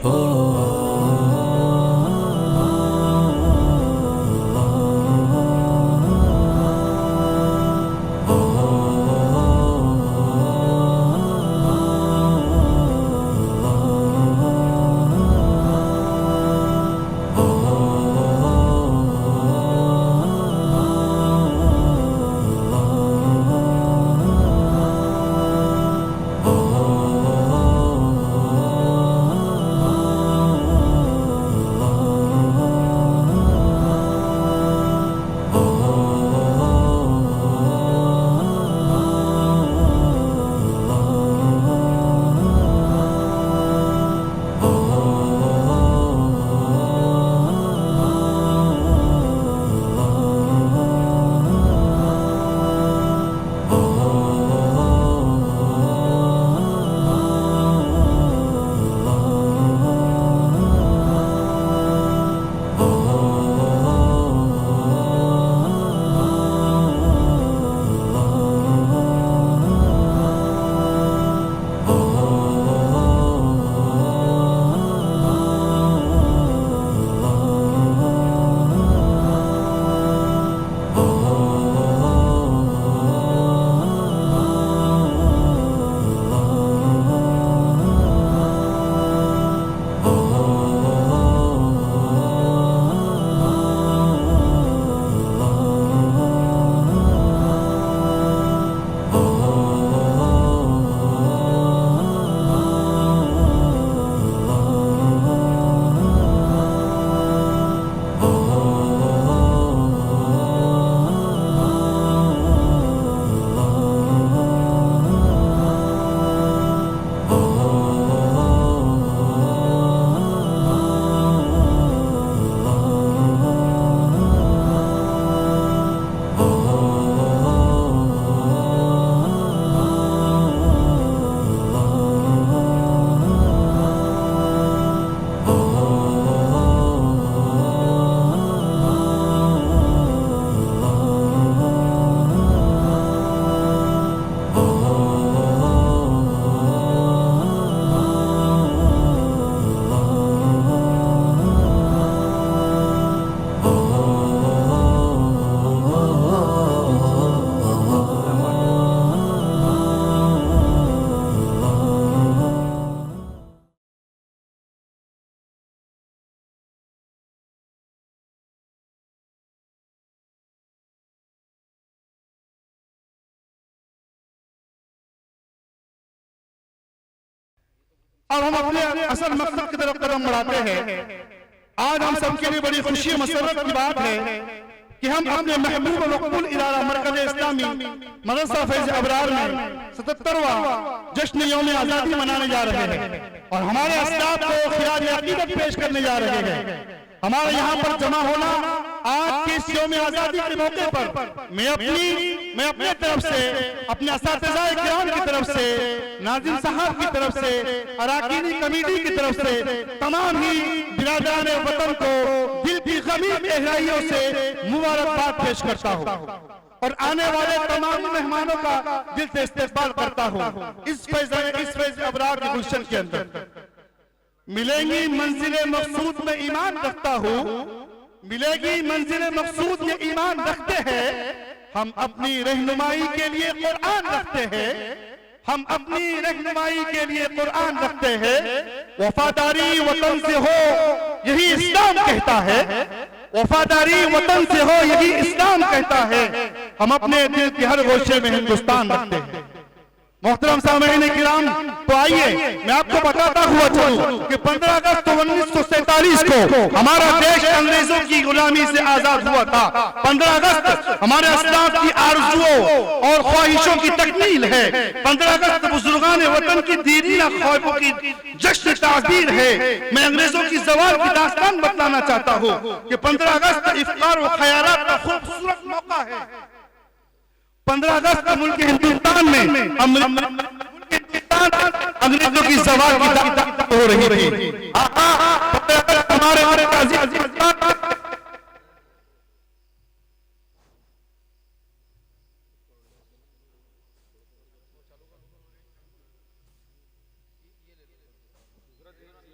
और हम अपने असल मकसद की तरफ कदम बढ़ाते हैं। आज हम सबके लिए बड़ी खुशी मसरत की बात है कि हम अपने महबूब मकबूल इदारा मरकज इस्लामी मदरसा फैज अबरार में 77वां जश्न यौम आज़ादी मनाने जा रहे हैं और हमारे अस्ताद को खिराज अकीदत पेश करने जा रहे हैं। हमारे यहाँ पर जमा होना आज के इस यौम आज़ादी के मौके पर मैं अपने तरफ से, अपने असातिज़ा किराम की तरफ से, नाज़िम साहब की तरफ से, अराकीनी कमेटी की तरफ से तमाम ही बिरादरान वतन को दिल की गमी गहराइयों से मुबारकबाद पेश करता हूँ और आने वाले तमाम मेहमानों का दिल से इस्तकबाल करता हूँ। इस फैज़ अबरार के गुलशन के अंदर मिलेंगी मंजिल मकसूद में ईमान रखता हूँ, मिलेगी मंजिल मकसूद में ईमान रखते हैं। हम अपनी रहनुमाई के लिए कुरान रखते हैं, हम अपनी रहनुमाई के लिए कुरान रखते हैं। वफादारी वतन से हो यही इस्लाम कहता है, वफादारी वतन से हो यही इस्लाम कहता है। हम अपने दिल के हर गोशे में हिंदुस्तान रखते हैं। मोहतरम सामईन किराम, तो आइए मैं आपको बताता हुआ चलूं कि 15 अगस्त 1947 को हमारा देश अंग्रेजों की गुलामी से आजाद हुआ था। 15 अगस्त हमारे अस्लाफ की आरज़ुओं और ख्वाहिशों की तकमील है। 15 अगस्त बुजुर्गान वतन की दीनिया ख्वाबों की जश्न ताज़ीर है। मैं अंग्रेजों की ज़वाल की दास्तान बताना चाहता हूँ कि 15 अगस्त इफ्तार और खयारात का खूबसूरत मौका है। 15 अगस्त मुल्क हिंदुस्तान में अंग्रेजों की ज़वाल की दास्तान हो रही थी। हमारे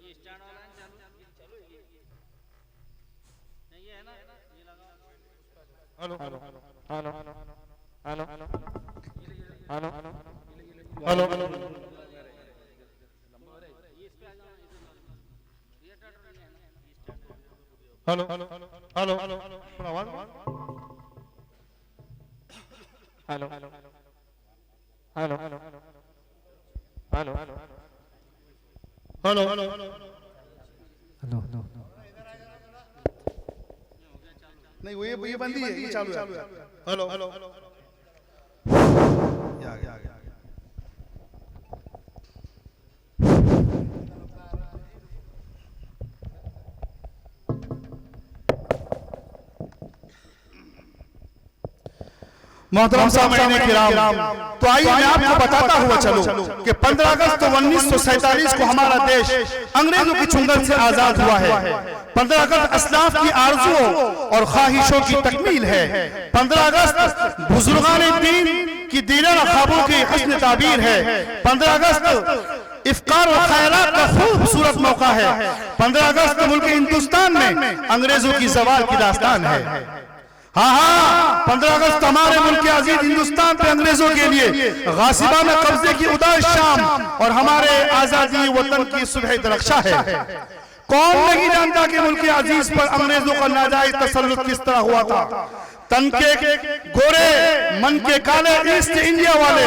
ये स्टैंड वाला hello hello hello hello hello hello hello hello hello hello आवाज hello hello hello hello hello hello hello hello नहीं वो ये बंदी है, ये चालू है। हेलो हेलो आ गया मोहतरम सामईन किराम, तो आइए मैं आपको बताता हुआ चलूं कि 15 अगस्त 1947 को हमारा देश अंग्रेजों की चुंगल से आजाद हुआ है। 15 अगस्त असलाफ की आरजुओं और ख्वाहिशों की तकमील है। 15 अगस्त बुजुर्गान दीन की दीनाना ख्वाबों की हस्न ताबीर है। 15 अगस्त इफ्तार और खैरात का खूबसूरत मौका है। 15 अगस्त मुल्क हिंदुस्तान में अंग्रेजों की ज़वाल की दास्तान है। हाँ, 15 अगस्त हमारे मुल्क के अजीज हिंदुस्तान पे अंग्रेजों के लिए गासिबाना कब्जे की उदास शाम और हमारे आजादी वतन की सुबह दरख्शा है। कौन नहीं जानता कि मुल्क के अजीज पर अंग्रेजों का नाजायज तसल्लुत किस तरह हुआ था। तन के गोरे मन के काले ईस्ट इंडिया वाले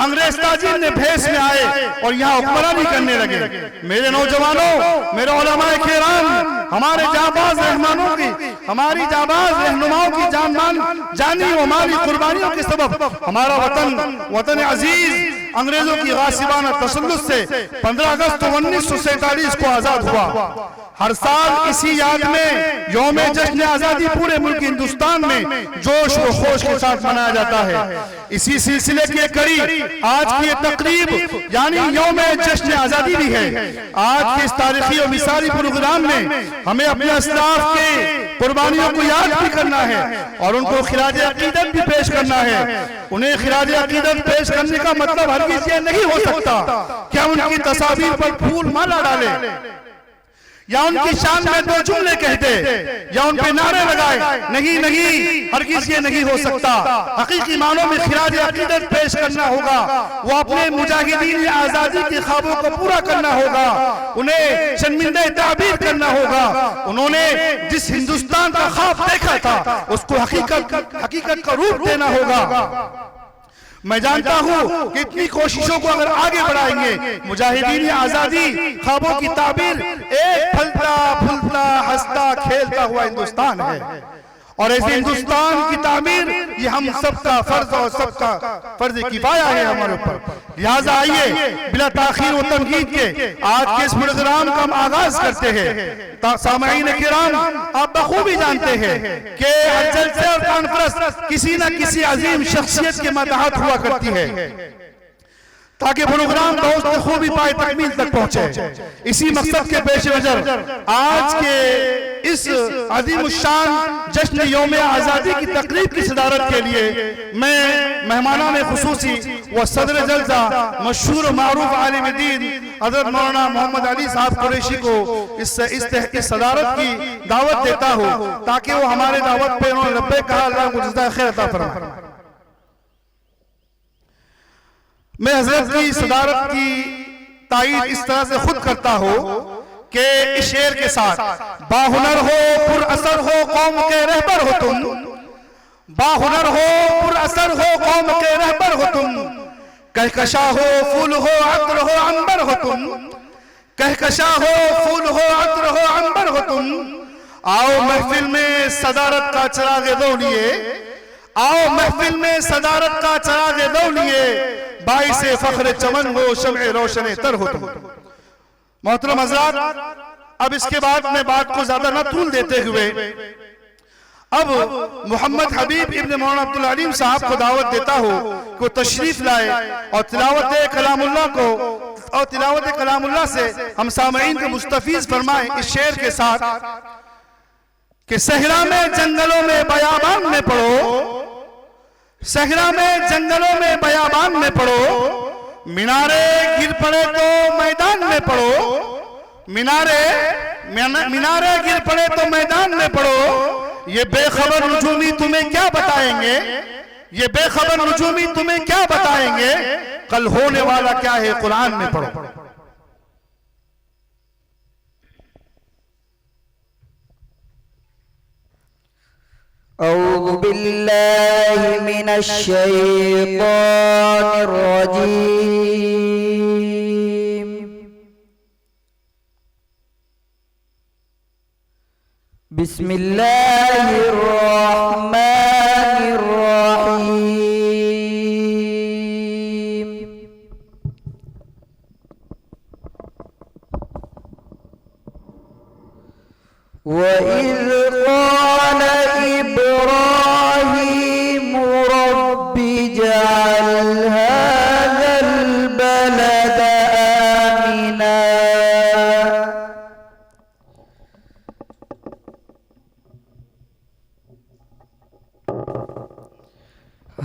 अंग्रेज ताजिर ने भेष में आए और यहाँ हुक्मरानी करने लगे। मेरे नौजवानों, मेरे उलमाए किराम, हमारे जाबाज रहमानों की, हमारी जाबाज रहनुमाओं की जानी व माली कुर्बानियों के सबब हमारा वतन अजीज अंग्रेजों की गासिबाना तसल्लुत से 15 अगस्त 1947 को आजाद हुआ। हर साल इसी याद में यौम जश्न आजादी पूरे मुल्क हिंदुस्तान में जोश व खोश के साथ मनाया जाता है। इसी सिलसिले की कड़ी आज की तकरीब यानी यौम जश्न आजादी भी है। आज के इस तारीखी और मिसाली प्रोग्राम में हमें अपने असलाफ के कुर्बानियों को याद भी करना है और उनको खिराज अकीदत भी पेश करना है। उन्हें खिराज अकीदत पेश करने का मतलब हरगिज़ ये नहीं हो सकता कि हम उनकी तस्वीर पर फूल माला डालें या उनकी शान में 2 जुमले कहते या उन पे नारे लगाए। नहीं नहीं, हरगिज़ ये नहीं हो सकता। हकीकी मानों में खिराज अकीदत पेश करना होगा। वो अपने मुजाहिदीन आजादी के ख्वाबों को पूरा करना होगा। उन्हें शर्मिंदा ताबीर करना होगा। उन्होंने जिस हिंदुस्तान का ख्वाब देखा था उसको हकीकत का रूप देना होगा। मैं जानता हूं कि इतनी कोशिशों को अगर आगे बढ़ाएंगे, मुजाहिदीन आजादी ख्वाबों की ताबीर एक फलता फूलता हंसता खेलता हुआ हिंदुस्तान है और ऐसे हिंदुस्तान की तामीर ये हम सबका फर्ज और सबका फर्ज किफाया है हमारे ऊपर। लिहाजा आइए बिला ताखीर व तमहीद के आज के इस प्रोग्राम का हम आगाज करते हैं। सामईन किराम, आप बखूबी जानते हैं कि जलसे और कॉन्फ्रेंस किसी न किसी अजीम शख्सियत के मतहत हुआ करती है ताकि प्रोग्राम दोस्त खूबी पाए तकमील तक पहुंचे। इसी मकसद के पेश नजर आज के इस अज़ीमुश्शान जश्न यौम आज़ादी की तकरीब की सदारत के लिए मैं मेहमानान खुसूसी व सदर जलसा मशहूर मारूफ आलिम दीन हज़रत मौलाना मोहम्मद अली साहब कुरैशी को इस सदारत की दावत देता हूँ ताकि वो हमारे दावत पे उन्होंने लब्बैक कहा, अल्लाह को जज़ाए खैर अता फरमाए। मैं हजरत की सदारत की तायीद इस तरह से खुद करता हूँ कि इस शेर के साथ, बाहुनर हो पुरअसर हो कौम के रहबर हो तुम, बाहुनर हो पुरअसर हो कौम के रहबर हो तुम, कहकशा हो फूल हो अत्र हो अंबर हो तुम, कहकशा हो फूल हो अत्र हो अंबर हो तुम, आओ महफिल में सदारत का चराग दो लिए, आओ महफिल में सदारत का चराग दो लिए, बाइसे फख्र चमन हो शम्ए रोशन तर हो तुम। मोहतरम हज़रात, अब इसके बाद मैं बात को ज्यादा न तूल देते हुए अब मोहम्मद हबीब इब्न मौलाना अब्दुल अलीम साहब को दावत देता हूँ कि वो तशरीफ लाए और तिलावत कलामुल्लाह से हम सामईन को मुस्तफीज फरमाएं इस शेर के साथ कि सहरा में जंगलों में बयाबान में पढ़ो, सहरा में जंगलों में बयाबान में पढ़ो, मीनारे गिर पड़े तो मैदान में पढ़ो, मीनारे गिर पड़े तो मैदान में पड़ो, ये बेखबर नुजूमी तुम्हें क्या बताएंगे, ये बेखबर नुजूमी तुम्हें क्या बताएंगे, कल होने वाला क्या है कुरान में पढ़ो। औज़ु बिल्लाहि मिनश शैतानिर रजीम। बिस्मिल्लाहिर रहमानिर रहीम। वइज़ क़ाल इब्राहीम रब्बि इजअल हाज़ल बलद आमिना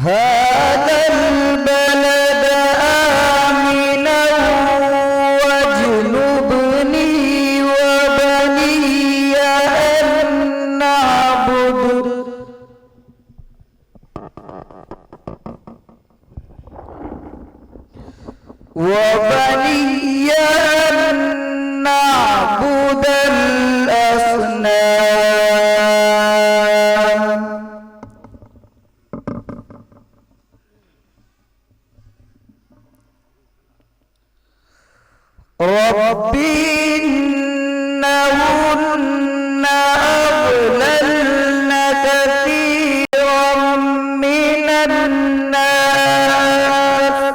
हाज़ल बलद आमिना वज्नुबनी वबनिया अन नअबुद वबनिया अन नअबुदल असनाम। रब्बी इन्नहुन्ना अज़लल्न कसीरम मिनन नास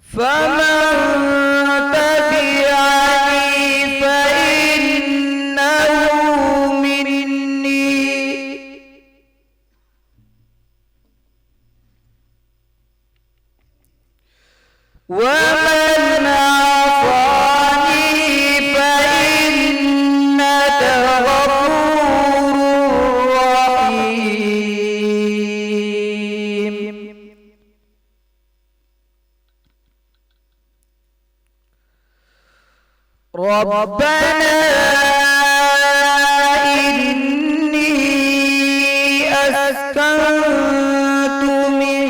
फमन तबिअनी फइन्नहु मिन्नी वमन आसानी फइन्नक गफूरुर रहीम। रब्बना इन्नी अस्कन्तु मिन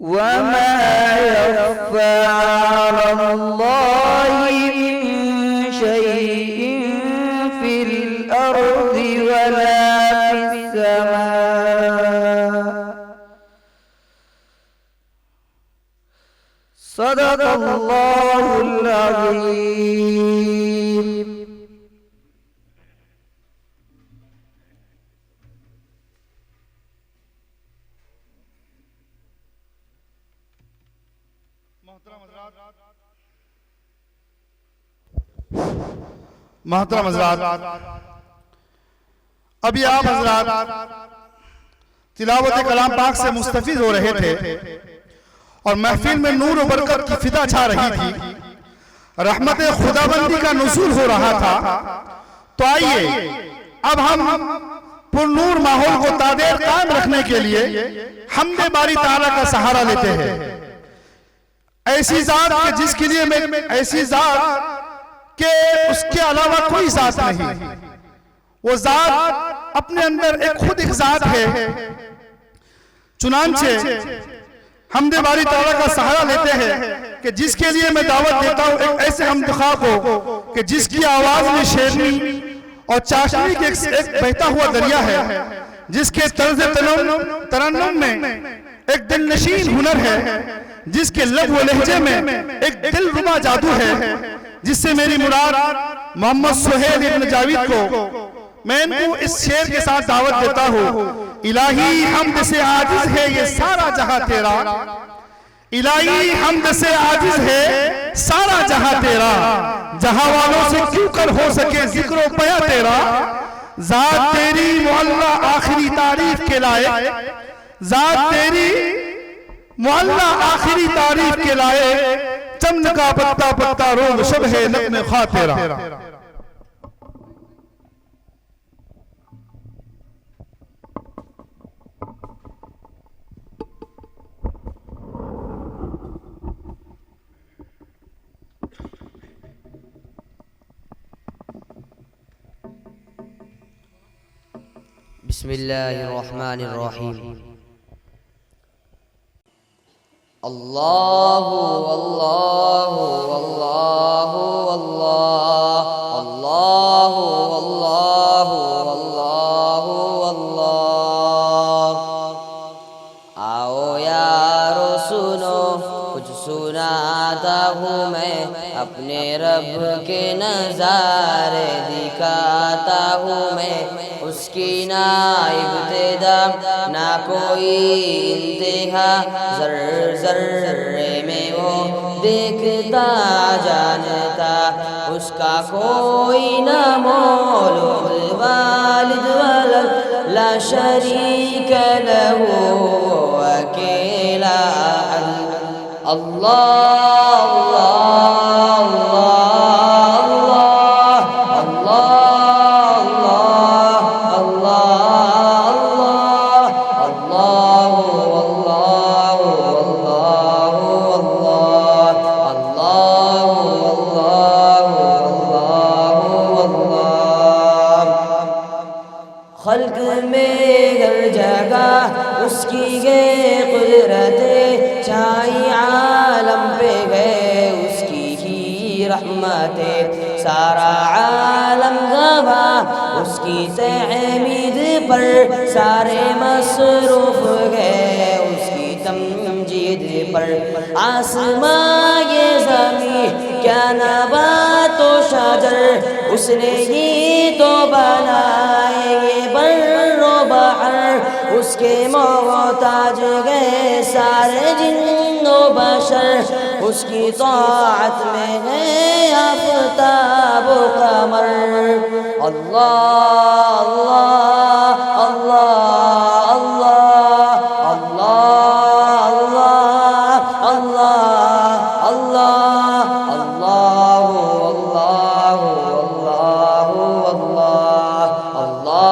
वमा यख्फा अलल्लाहि मिन शैइन फिल अर्दि वला फिस समा। सदक़ल्लाहुल अज़ीम। मोहतरम हज़रात, अभी आप हज़रात तिलावत कलाम पाक से मुस्तफीद हो रहे थे और महफिल में नूर और बरकत की फिदा छा रही थी, रहमत खुदाबंदी का नुज़ूल हो रहा था। तो आइए अब हम पुरनूर माहौल को तादेर कायम रखने के लिए हमदे बारी ताला का सहारा लेते हैं। ऐसी जात के जिसके लिए मैं ऐसी जात के उसके अलावा कोई जात नहीं, वो जात अपने अंदर एक खुद एक जात है। चुनांचे हमदे बारी ताला का सहारा लेते हैं कि जिसके लिए मैं दावत देता हूं एक ऐसे हमदखा को कि जिसकी आवाज में शेरनी और चाशनी के एक बहता हुआ दरिया है, जिसके तर्ज तरन्नुम में एक दिलनशीन हुनर है, जिसके लब व लहजे में एक दिलरुबा जादू है, जिससे मेरी मुराद मोहम्मद सुहेल इब्न जावेद को मैं इनको इस शेर के साथ दावत देता हूँ। इलाही हमद से आजिज है ये सारा जहां तेरा, इलाही हमद से आजिज है सारा जहां तेरा, जहां वालों से क्यों कर हो सके जिक्र पया तेरा। जात तेरी मुअल्ला आखिरी तारीफ के लायक, जात तेरी मुअल्ला आखिरी तारीफ के लायक, चमन का पत्ता पत्ता रोग शब है लग्न खा तेरा। बिस्मिल्लाहिर्रहमानिर्रहीम। अल्लाहु अल्लाहु अल्लाहु अल्लाह, अल्लाहु अल्लाहु अल्लाहु अल्लाह। आओ यारो सुनो कुछ सुनाता हूँ मैं, अपने रब के नज़ारे दिखाता हूँ मैं। उसकी ना इब्तिदा ना कोई इंतहा, ज़र्र ज़र्रे में वो देखता जानता। उसका कोई ना मौलूद वालिद वलद, ला शरीक लहू अकेला अल्लाह खल्क में हर जगह उसकी ये कुदरते छाई, आलम पे गए उसकी ही रहमते, सारा आलम गवाह उसकी तहमीद पर, सारे मसरूफ गए उसकी तमजीद पर। आसमां ये ज़मीं क्या नबात व शजर, उसने ही तो बनाए ये बर्रो बहर। उसके मोहताज गए सारे जिन्नो बशर, उसकी ताअत में है आफ़ताब व कमर। अल्लाह अल्लाह अल्लाह अल्लाह अल्लाह अल्लाह अल्लाह अल्लाह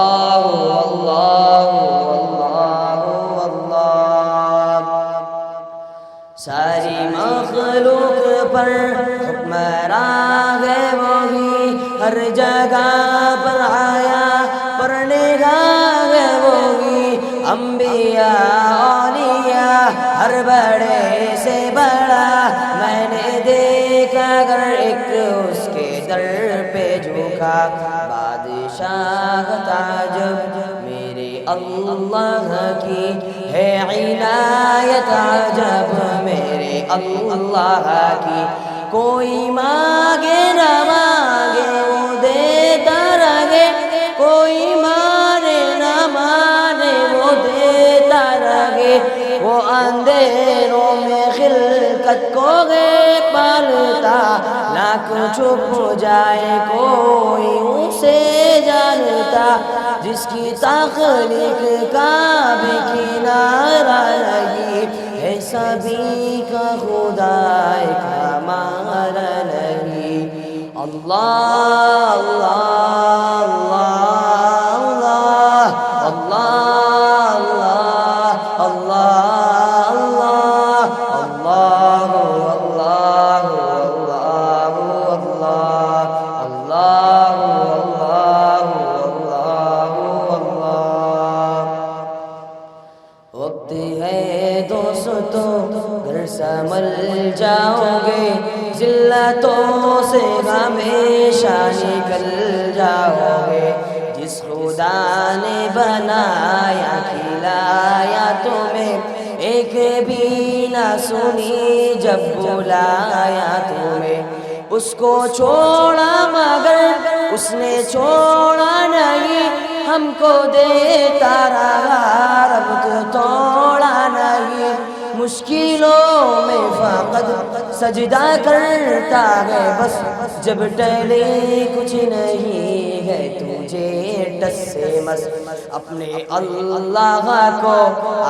अल्लाह सारी मखलूक पर हुक्मरान है वही, हर जगह पर आया पढ़ने है वही। अम्बिया औलिया हर बड़े से बड़ा मैंने देखा, अगर एक उसके दर पे झुका। बादशाह ताजब मेरे अल्लाह की है इनायत, अजब मेरे अल्लाह की। कोई मांगे न मांगे वो देता रहे, कोई माने न माने वो देता रहे। वो अंधेरों में खिलकत को है पालता, लाख छुप जाए कोई उसे जानता। जिसकी तख्लीक का भी किनारा नहीं है, सभी का खुदा एक हमारा नहीं। अल्लाह अल्लाह अल्लाह अल्लाह अल्लाह अल्लाह अल्लाह अल्लाह अल्लाह अल्लाह अल्लाह अल्लाह। वक्त है दोस्तों घर संभल जाओगे, जिल्लतों से हमेशा निकल जाओगे। जिस खुदा ने बनाया खिलाया तुम्हें, एक भी ना सुनी जब बुलाया तुम्हें। उसको छोड़ा मगर उसने छोड़ा नहीं, हमको देता रहा रब को तोड़ा नहीं। मुश्किलों में फ़कत सजदा करता है बस, जब टले कुछ नहीं है तुझे टस से मस। अपने अल्लाह को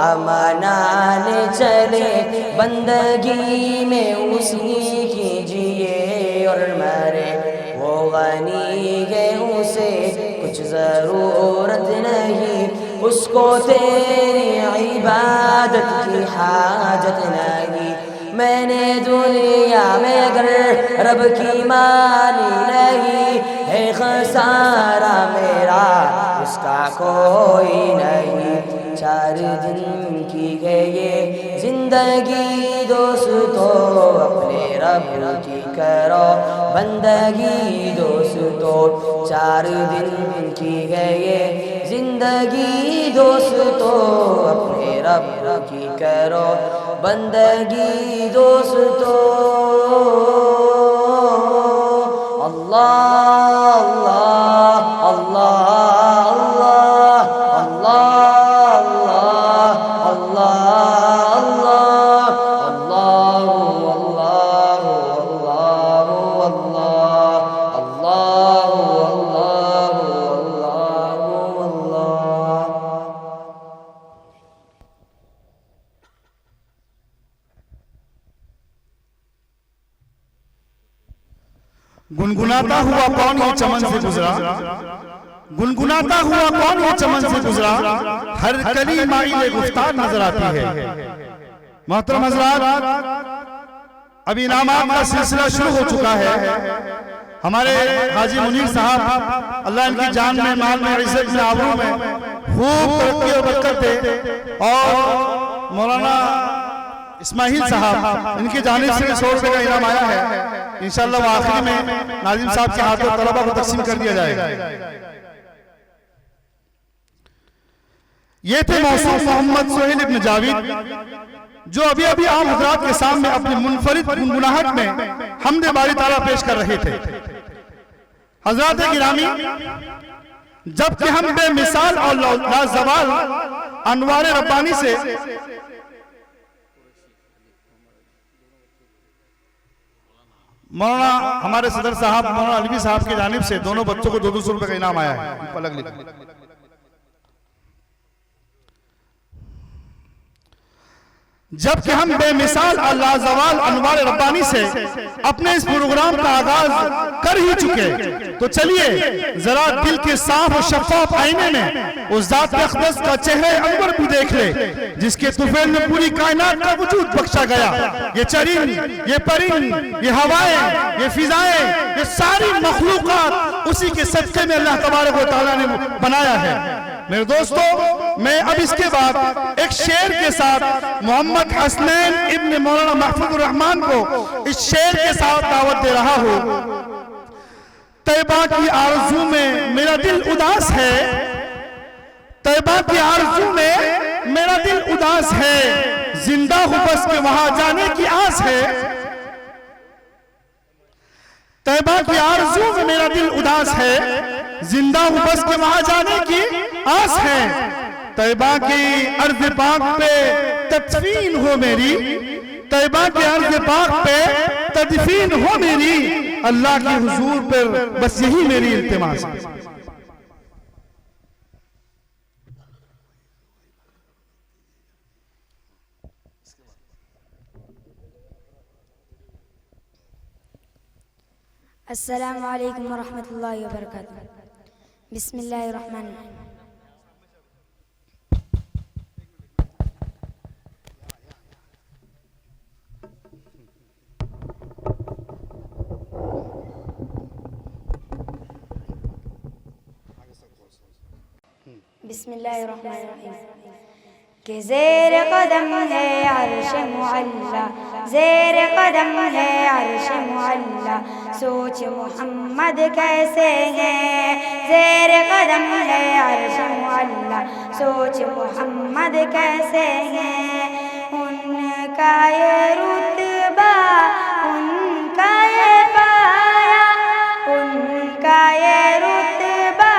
अमनाने चले, बंदगी में उसी कीजिए और मरे। वो गनी है उसे कुछ ज़रूरत नहीं, उसको तेरी इबादत की हाजत नहीं। मैंने दुनिया में अगर रब की मानी नहीं, है खसारा मेरा उसका कोई नहीं। 4 दिन की है ये जिंदगी दोस्तों, अपने रब की करो बंदगी दोस्तों। 4 दिन की है ये जिंदगी दोस्तों, अपने रब की करो बंदगी दोस्तों। अल्लाह अल्लाह अल्लाह अल्लाह अल्लाह अल्लाह अल्लाह अल्लाह अल्लाह अल्लाह अल्लाह गुनगुनाता हुआ कौन ये चमन से गुजरा, गुनगुनाता हुआ कौन ये चमन से गुजरा, हर कली माइले गुफ्तार नजर आती है। मोहतरम हज़रात, अभी इनामात का सिलसिला शुरू हो चुका है। हमारे हाजी मुनीर साहब अल्लाह इनकी जान में, माल में, इज्जत में, आबरू में खूब तरक्की और बरकत दे, और मौलाना इस्माइल साहब इनकी जानिब से 100 रुपए का इनाम आया है। इंशाअल्लाह वो आखिरी में नाजिम साहब के हाथों तलबा को तकसीम कर दिया जाएगा। ये थे मौसूम मोहम्मद सोहेल इब्न जावेद, जो अभी अभी आम हजरात के सामने अपनी मुनफरिद गुनगुनाहट में हमदे बारी ताला पेश कर रहे थे। हजरात गिरामी, जबकि हम बेमिसाल और लाजवाल अनवार रब्बानी से मौलाना हमारे सदर साहब मौलाना अलवी साहब की जानिब से दोनों बच्चों को 200 रुपए का इनाम आया है। अलग लिखा। जबकि हम बेमिसाल और लाजवाल अनवार रब्बानी से अपने इस प्रोग्राम का आगाज कर ही चुके, तो चलिए जरा दिल के साफ और शफाफ आईने में उस जात अक़दस का चेहरे अनवर भी देख ले, जिसके तुफैल में पूरी कायनात का वजूद बख्शा गया। ये चरिंद, ये परिंद, ये हवाएं, ये फिजाएं, ये सारी मखलूकात उसी के सदक़े में अल्लाह तबारक व तआला ने बनाया है। मेरे दोस्तों, मैं अब इसके बाद एक शेर के साथ मोहम्मद हसनैन इब्न मौलाना महफूजुर रहमान को इस शेर के साथ दावत दे रहा हूँ। तैबा की आरज़ू में मेरा दिल उदास है, तैबा की आरज़ू में मेरा दिल उदास है, जिंदा हूं बस के वहां जाने की आस है। तैबा की आरज़ू में मेरा दिल उदास है, जिंदा हूं बस के वहां जाने की आस है। तैबा की अर्ज़ पाक पे तदफीन हो मेरी, तैबा के अर्ज़ पाक पे तदफीन हो मेरी, अल्लाह की हुजूर पर बस यही मेरी इल्तिमास है। अस्सलामु अलैकुम वरहमतुल्लाहि वबरकातुहू। बिस्मिल्लाहिर्रहमानिर्रहीम। बिस्मिल्लाहिर्रहमानिर्रहीम। के ज़ेर कदम है अर्श मुअल्ला, ज़ेर कदम है अर्श मुअल्ला, सोच मोहम्मद कैसे हैं। ज़ेर कदम है अर्श मुअल्ला, सोच मोहम्मद कैसे हैं। उनका ये रुतबा, उनका ये पाया, उनका ये रुतबा,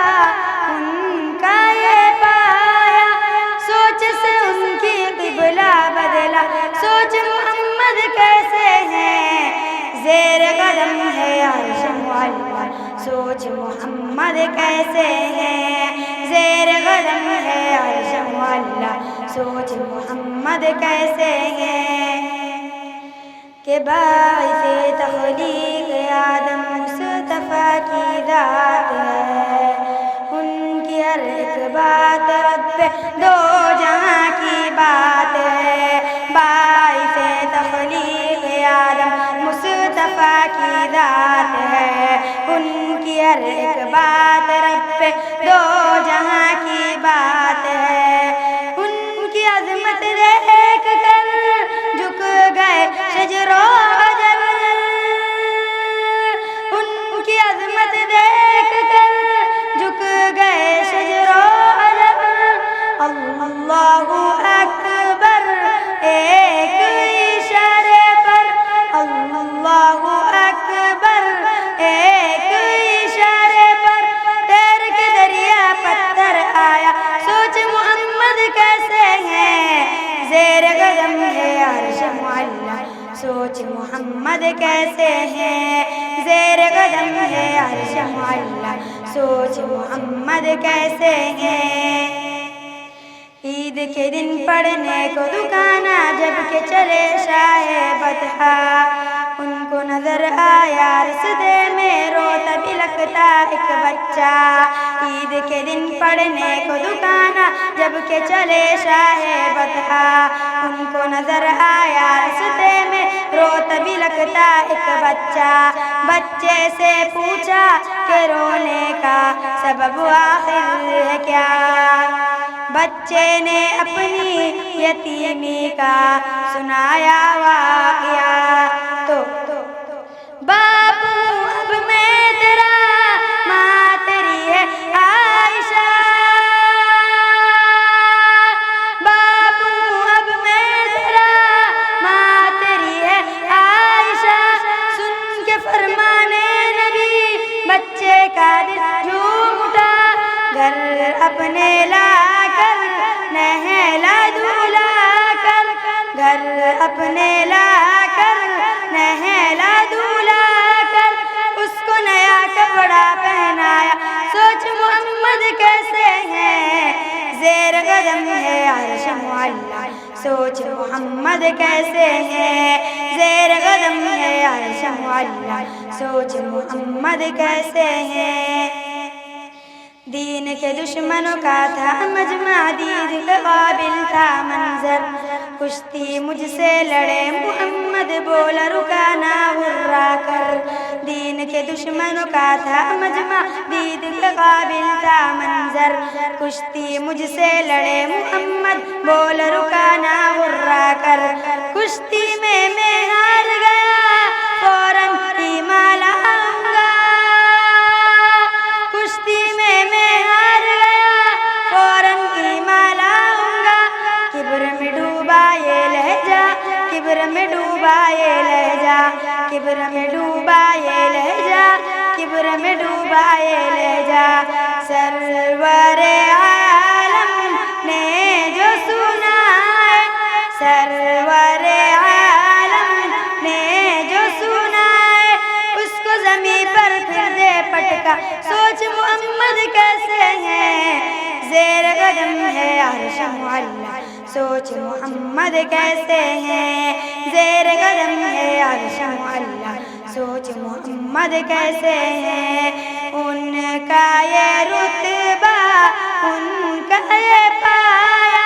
उनका ये पाया, सोच से उनकी क़िबला बदला, सोच मोहम्मद कैसे हैं। ज़ेर कदम है अर्श मुअल्ला, सोच मोहम्मद कैसे हैं। ज़ेर कदम है अर्श मुअल्ला, सोच मोहम्मद कैसे हैं। के बाइसे तख़लीक़ आदम मुस्तफ़ा की दात है, उनकी हर एक बात रब दो जहाँ की बात है। बाइसे तख़लीक़ आदम मुस्तफ़ा की दात है, उनकी हर एक बात रब दो जहाँ की बात है। उनकी अज़मत देख कर झुक गए शजरो अजर, उनकी अज़मत देख कर झुक गए शजरो अजर। अल्लाहु अकबर एक इशारे पर, अल्लाहु अकबर एक इशारे पर, तैर के दरिया पत्थर आया, सोच मोहम्मद कैसे हैं। ज़ेर कदम है अर्श मुअल्ला, सोच मोहम्मद कैसे हैं। ज़ेर कदम है अर्श मुअल्ला, सोच मोहम्मद कैसे हैं। ईद के दिन पढ़ने को दुकाना जब के चले शाहे बतहा, उनको नजर आया रस्ते में रोता बिलखता एक बच्चा। ईद के दिन पढ़ने को दुकाना जब के चले शाहे बतहा, उनको नजर आया रस्ते में रोता बिलखता एक बच्चा। बच्चे से पूछा कि रोने का सबब आखिर है क्या। बच्चे ने अपनी यतीमी का सुनाया वाक़या। तो बापू अब मैं तेरा, माँ तेरी है आयशा। बापू अब मैं तेरा, माँ तेरी है आयशा। सुन के फरमाने नबी बच्चे का दिल झूम उठा, घर अपने लाकर नहला धुला कर, घर अपने लाकर नहला धुला कर, उसको नया कपड़ा पहनाया, सोच मोहम्मद कैसे हैं। ज़ेर कदम है अर्श मुअल्ला, सोच मोहम्मद कैसे हैं। ज़ेर कदम है अर्श मुअल्ला, सोच मोहम्मद कैसे हैं। दीन के दुश्मनों का था मजमा, दीद के काबिल था मंजर, कुश्ती मुझसे लड़े मोहम्मद बोला रुका ना हुर्रा कर। दीन के दुश्मनों का था मजमा, दीद के काबिल था मंजर। कुश्ती मुझसे लड़े मोहम्मद, बोल रुका ना गुर्रा कर। कुश्ती में मैं हार गया, फौरन ईमान लाऊंगा। कुश्ती में मैं हार गया, फौरन ईमान लाऊंगा। किब्र में डूबा ये लहजा, किब्र में डूबा ये लहजा, किब्र में डूबा ये लहजा, किब्र में डूबा ये लहजा। सरवरे आलम ने जो सुना है, सरवरे आलम ने जो सुना है, उसको ज़मीं पर फिर दे पटका। सोच मोहम्मद कैसे हैं, ज़ेर कदम है अर्श मुअल्ला। सोच मोहम्मद कैसे हैं, ज़ेर कदम है अर्श मुअल्ला। सोच मोहम्मद कैसे हैं, उनका ये रुतबा, उनका ये पाया,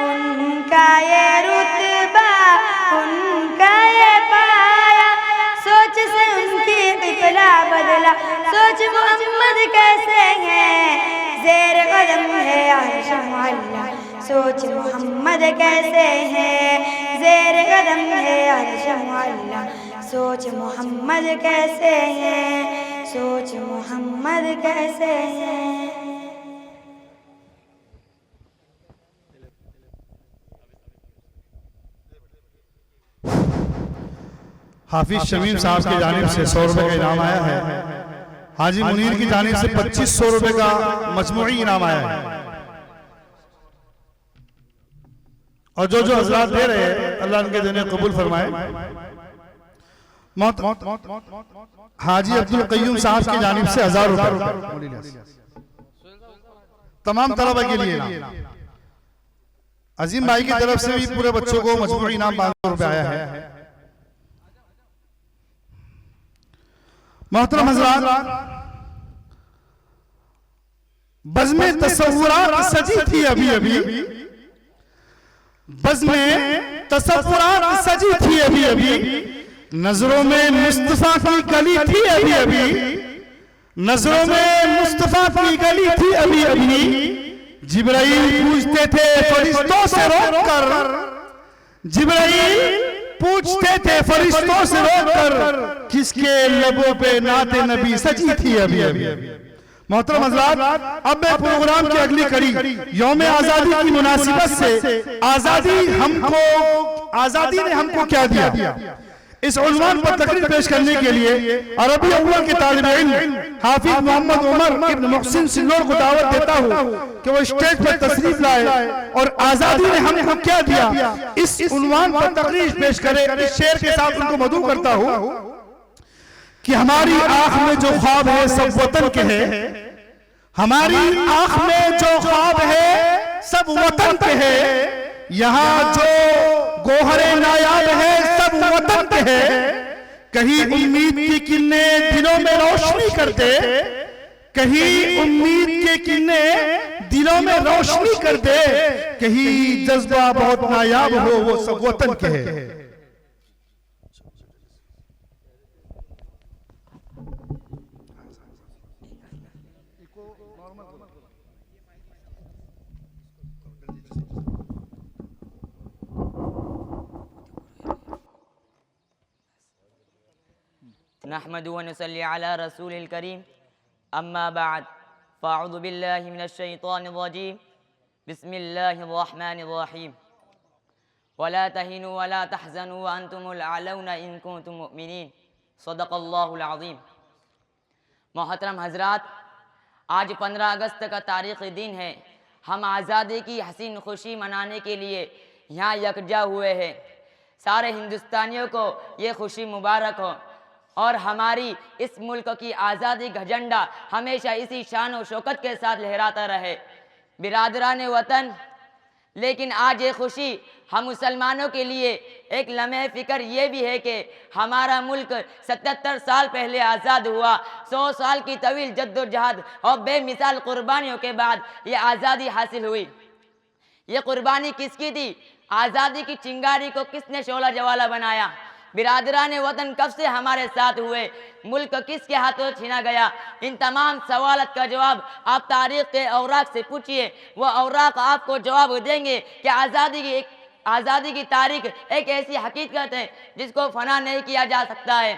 उनका ये रुतबा, उनका ये पाया। सोच से उनकी क़िबला बदला। सोच मोहम्मद कैसे हैं, ज़ेर कदम है अर्श मुअल्ला। सोच मोहम्मद कैसे हैं, ज़ेर कदम है अर्श मुअल्ला। सोच मोहम्मद कैसे हैं, सोच मोहम्मद कैसे हैं। हाफिज शमीम साहब की जानिब से 100 रुपए का इनाम आया है। हाजी मुनीर की जानिब से 2500 रुपए का मजमूई इनाम आया है। और जो जो हजरात दे रहे हैं, अल्लाह उनके देने कबूल फरमाए। हाजी अब्दुल कय्यूम साहब की जानिब से 1000 रुपए तमाम तलबा के लिए इनाम। अजीम भाई की तरफ से भी पूरे बच्चों को मजमूई इनाम 500 रुपए आया है। मोहतरम हज़रात, बज़्म तसव्वुरात सजी थी अभी अभी, बज़्म तसव्वुरात सजी थी अभी अभी, नजरों में मुस्तफा की गली थी अभी अभी, नजरों में मुस्तफा की गली थी अभी अभी। जिब्राइल पूछते थे फरिश्तों से रोककर, जिब्राइल पूछते थे फरिश्तों से रोककर, किसके लबों पे नाते नबी सजी थी अभी अभी। मोहतरम हज़रात, अब मैं प्रोग्राम की अगली कड़ी यौम आज़ादी की मुनासिबत से आज़ादी ने हमको क्या दिया, इस उन्वान पर तकरीर पेश करने के लिए अरबी अव्वल के तालिब इल्म हाफिज मोहम्मद उमर इब्न मुहसिन सिल्लोर को दावत देता हूँ कि वो स्टेज पर तशरीफ लाए और आज़ादी ने हमको क्या दिया, इस उन्वान पर तकरीर पेश करे। इस शेर के साथ उनको मदऊ करता हूँ कि हमारी आंख में जो ख्वाब है सब वतन के है, हमारी आंख में जो ख्वाब है सब वतन के है। यहाँ जो गोहरे नायाब है सब वतन के है। कहीं उम्मीद की किरणें दिलों में रोशनी करते, कहीं उम्मीद के किरणें दिलों में रोशनी करते, कहीं जज्बा बहुत नायाब हो वो सब वतन के है। नहमदु व नसल्ली अला रसूलिल करीम, अम्मा बाद, फ़अऊज़ु बिल्लाहि मिनश शैतानिर रजीम, बिस्मिल्लाहिर रहमानिर रहीम। वला तहिनु वला तहज़नु व अंतुमुल अअलौना इन कुंतुम मुमिनीन, सदक़ल्लाहुल अज़ीम। मोहतरम हज़रात, आज 15 अगस्त का तारीख़ी दिन है। हम आज़ादी की हसीन खुशी मनाने के लिए यहाँ यकजा हुए हैं। सारे हिंदुस्तानियों को ये खुशी मुबारक हो और हमारी इस मुल्क की आज़ादी का झंडा हमेशा इसी शान और शौकत के साथ लहराता रहे। बिरादरान वतन, लेकिन आज ये खुशी हम मुसलमानों के लिए एक लम्हे फ़िक्र ये भी है कि हमारा मुल्क 77 साल पहले आज़ाद हुआ। 100 साल की तवील जद्दोजहद और बेमिसाल कुर्बानियों के बाद ये आज़ादी हासिल हुई। ये कुर्बानी किसकी थी? आज़ादी की चिंगारी को किसने शोला जवाला बनाया? बिरादरान वतन कब से हमारे साथ हुए, मुल्क किसके हाथों छीना गया, इन तमाम सवालत का जवाब आप तारीख के औराक से पूछिए। वो औराक आपको जवाब देंगे कि आज़ादी की तारीख एक ऐसी हकीकत है जिसको फना नहीं किया जा सकता है।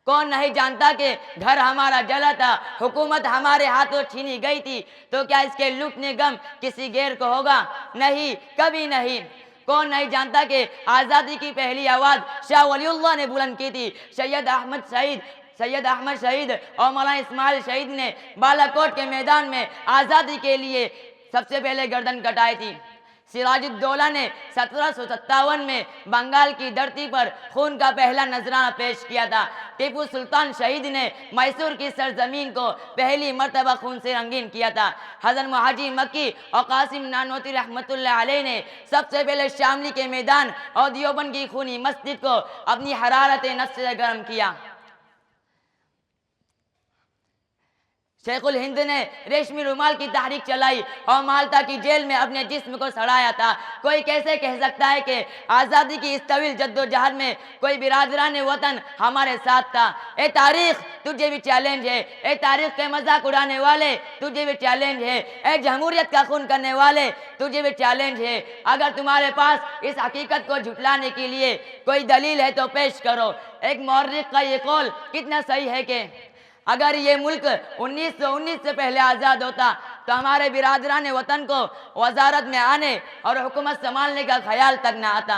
कौन नहीं जानता कि घर हमारा जला था, हुकूमत हमारे हाथों छीनी गई थी, तो क्या इसके लूटने गम किसी गैर को होगा? नहीं, कभी नहीं। कौन नहीं जानता कि आज़ादी की पहली आवाज़ शाह वलीउल्लाह ने बुलंद की थी। सैयद अहमद शहीद और मौलाना इस्माइल शहीद ने बालाकोट के मैदान में आज़ादी के लिए सबसे पहले गर्दन कटाई थी। सिराजुद्दौला ने 1757 में बंगाल की धरती पर खून का पहला नजराना पेश किया था। टीपू सुल्तान शहीद ने मैसूर की सरजमीन को पहली मर्तबा खून से रंगीन किया था। हज़रत मुहाजी मक्की और कासिम नानोती रहमतुल्लाह अलैह ने सबसे पहले शामली के मैदान और दियोबंद की खूनी मस्जिद को अपनी हरारत नफ्स से गर्म किया। शेखुल हिंद ने रेशमी रुमाल की तहरीक चलाई और माल्टा की जेल में अपने जिस्म को सड़ाया था। कोई कैसे कह सकता है कि आज़ादी की इस तवील जद्दोजहद में कोई बिरादरान वतन हमारे साथ था? ए तारीख, तुझे भी चैलेंज है। ए तारीख के मजाक उड़ाने वाले, तुझे भी चैलेंज है। ए जमहूरियत का खून करने वाले, तुझे भी चैलेंज है। अगर तुम्हारे पास इस हकीकत को झुटलाने के लिए कोई दलील है तो पेश करो। एक मौर्रिख का ये कौल कितना सही है कि अगर ये मुल्क 1919 से पहले आज़ाद होता तो हमारे बिरादरान वतन को वजारत में आने और हुकूमत संभालने का ख्याल तक न आता।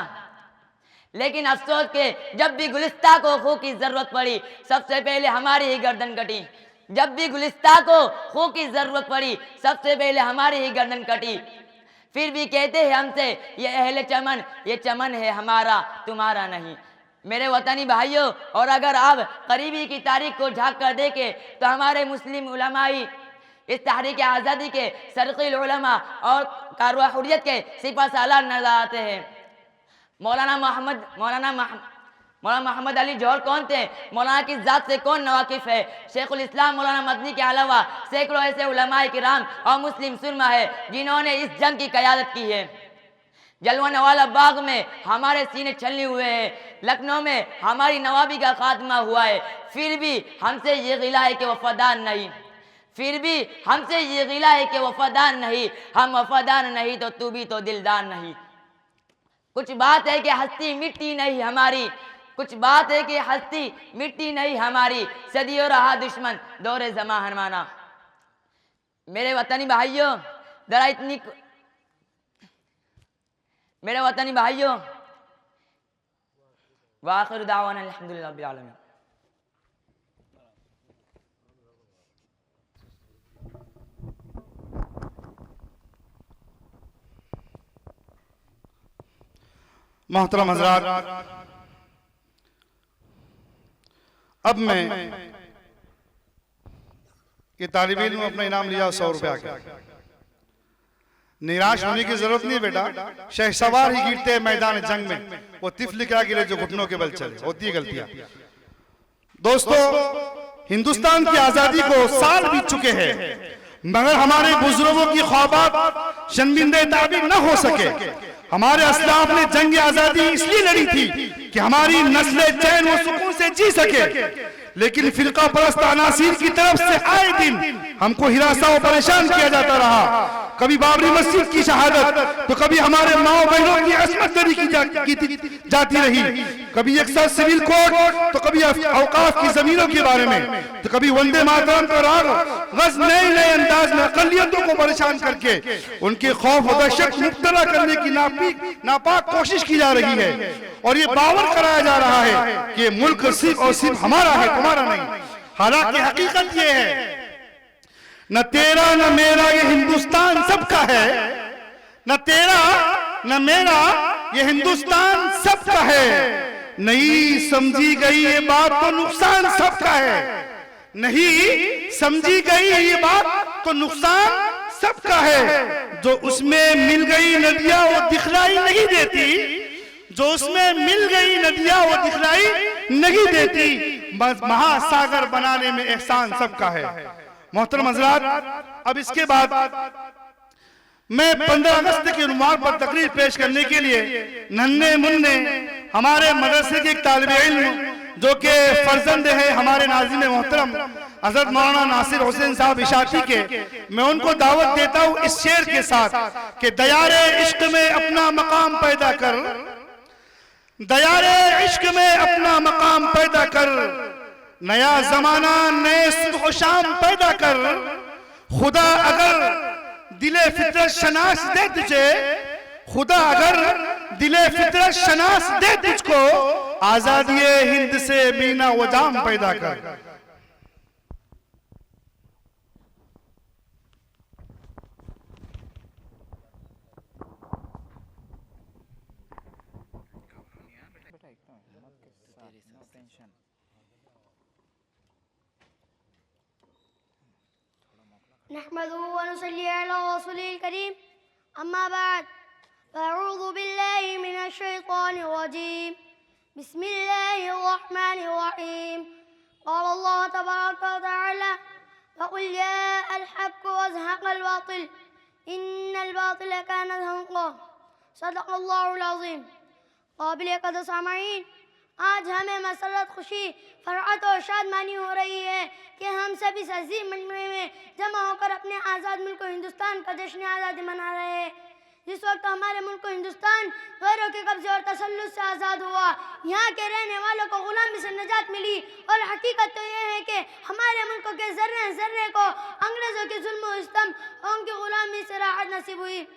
लेकिन अफसोस के जब भी गुलिस्तां को खू की ज़रूरत पड़ी, सबसे पहले हमारी ही गर्दन कटी। जब भी गुलिस्तां को खू की ज़रूरत पड़ी, सबसे पहले हमारी ही गर्दन कटी। फिर भी कहते हैं हमसे, ये अहले चमन, ये चमन है हमारा, तुम्हारा नहीं। मेरे वतनी भाइयों, और अगर आप करीबी की तारीख को झांक कर देखें तो हमारे मुस्लिम उलमाई इस तहरीक आज़ादी के सरक़ील उलमा और कारवा हुर्रियत के सिपा सालार नजर आते हैं। मौलाना मोहम्मद अली जौहर कौन थे? मौलाना की ज़ात से कौन नवाकिफ़ है? शेखुल इस्लाम मौलाना मदनी के अलावा सैकड़ों ऐसे उलमाए किराम और मुस्लिम सुरमा है जिन्होंने इस जंग की क़यादत की है। जलवानवाला बाग में हमारे सीने छलने हुए हैं, लखनऊ में हमारी नवाबी का खात्मा हुआ है। फिर भी हमसे ये गिला है कि वफादार नहीं, फिर भी हमसे ये गिला है कि वफादार नहीं। हम वफादार नहीं तो तू भी तो दिलदार नहीं। कुछ बात है कि हस्ती मिट्टी नहीं हमारी, कुछ बात है कि हस्ती मिट्टी नहीं हमारी। सदियों रहा दुश्मन दौरे ज़मा हरमाना। मेरे वतनी भाइयों, जरा इतनी मेरे वतनी भाइयों, वाखिर दावाना अल्हम्दुलिल्लाह रब्बिल आलमीन। मोहतरम हज़रात, अब मैं ये तालिब इल्म अपना इनाम लिया 100 रुपया का। निराश होने की जरूरत नहीं बेटा, शहसवार ही गिरते हैं मैदान जंग में, वो तिफल क्या गिरे जो घुटनों के बल चले। होती है गलतियां। दोस्तों, हिंदुस्तान की आजादी को साल बीत चुके हैं, मगर हमारे बुजुर्गों की ख्वाबात शर्मिंदे ताबीर न हो सके। हमारे असलाफ ने जंग आजादी इसलिए लड़ी थी कि हमारी नस्लें चैन और सुकून से जी सके, लेकिन फिरका परस्त अनासीर की तरफ से आए दिन हमको हिरासा और परेशान किया जाता रहा। कभी बाबरी मस्जिद की शहादत, तो कभी हमारे माओ बहनों की असमत दरी की जाती रही, कभी एक साथ सिविल कोड, तो कभी औकाफ की जमीनों के बारे में, तो कभी वंदे मातरम का राग गज नए नए अंदाज में अकलियतों को परेशान करके उनके खौफ और दहशत मुब्तला करने की नापाक कोशिश की जा रही है। और ये बावर कराया जा रहा है कि मुल्क सिर्फ और सिर्फ हमारा है, तुम्हारा नहीं। हालांकि हकीकत ये है, न तेरा न मेरा ये हिंदुस्तान सबका है, न तेरा न मेरा ये हिंदुस्तान सबका है। नहीं समझी गई ये बात तो नुकसान सबका है, नहीं समझी गई ये बात तो नुकसान सबका है। जो उसमें मिल गई नदियां वो दिखलाई नहीं देती, जो उसमें मिल गई नदियां वो दिखलाई नहीं देती। महासागर बनाने में एहसान सबका है। मोहतरम हज़रात, अब इसके बाद मैं 15 अगस्त के उन्वान पर तकरीर पेश करने के लिए नन्हे मुन्ने हमारे मदरसे के एक तालिब इल्म जो कि फर्जंद है हमारे नाज़िम मोहतरम हज़रत मौलाना नासिर हुसैन साहब इशाकी के, मैं उनको दावत देता हूँ इस शेर के साथ कि दयारे इश्क में अपना मकाम पैदा कर, दयारे इश्क में अपना मकाम पैदा कर, नया जमाना नए सुबह शाम पैदा कर। खुदा अगर दिले फितरत शनास दे तुझे, खुदा अगर दिले फितरत शनास दे तुझको, आजादी हिंद से मीना वजाम पैदा कर। नहमदुहु व नुसल्ली अला रसूलिल करीम, अम्मा बाद, अऊज़ु बिल्लाहि मिनश शैतानिर रजीम, बिस्मिल्लाहिर रहमानिर रहीम। क़ाल अल्लाहु तबारक व तआला वक़ुल जाअल हक़्क़ु वज़हक़ल बातिल इन्नल बातिल कान ज़हूक़ा। सदक़ल्लाहुल अज़ीम। क़ाबिल क़दर सामईन, आज हमें मसरत, खुशी, फरहत और शादमानी हो रही है कि हम सब इस अजीम मजमे में जमा होकर अपने आज़ाद मुल्क हिंदुस्तान का जश्न आज़ादी मना रहे हैं। जिस वक्त हमारे मुल्क हिंदुस्तान गैरों के कब्जे और तसल्लुत से आज़ाद हुआ, यहाँ के रहने वालों को गुलामी से निजात मिली, और हकीकत तो यह है कि हमारे मुल्क के ज़र्रे ज़र्रे को अंग्रेज़ों के जुल्म और सितम और उनकी गुलामी से राहत नसीब हुई।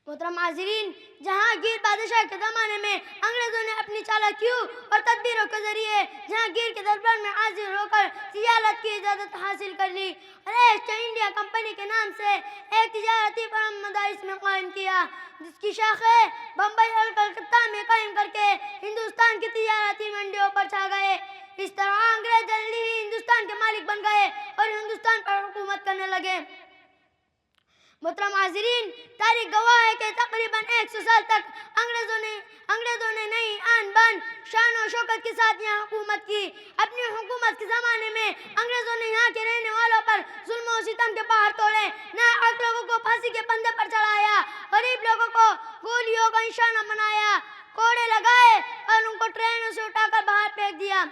मोहतरम हाज़िरीन, जहांगीर बादशाह के ज़माने में अंग्रेज़ों ने अपनी चालाकियों और तदबीरों के ज़रिए जहांगीर के दरबार में हाजिर होकर तिजारत की इजाज़त हासिल कर ली और ईस्ट इंडिया कंपनी के नाम से एक तिजारती फर्म मदारिस में कायम किया, जिसकी शाखें बम्बई और कलकत्ता में कायम करके हिंदुस्तान की तिजारती मंडियों पर छा गए। इस तरह अंग्रेज जल्दी ही हिंदुस्तान के मालिक बन गए और हिंदुस्तान पर हुकूमत करने लगे। मोहतरम हाज़िरीन, तारीख गवाह है कि तकरीबन 100 साल तक अंग्रेज़ों ने नई आन बान, शान और शौकत के साथ यहाँ हुकूमत की। अपनी हुकूमत के ज़माने में अंग्रेज़ों ने यहाँ के रहने वालों पर जुल्म और सितम के पहाड़ तोड़े, नाहक लोगों को फांसी के फंदे पर चढ़ाया, गरीब लोगों को गोलियों का निशाना बनाया, कोड़े लगाए और उनको ट्रेनों से उठाकर बाहर फेंक दिया।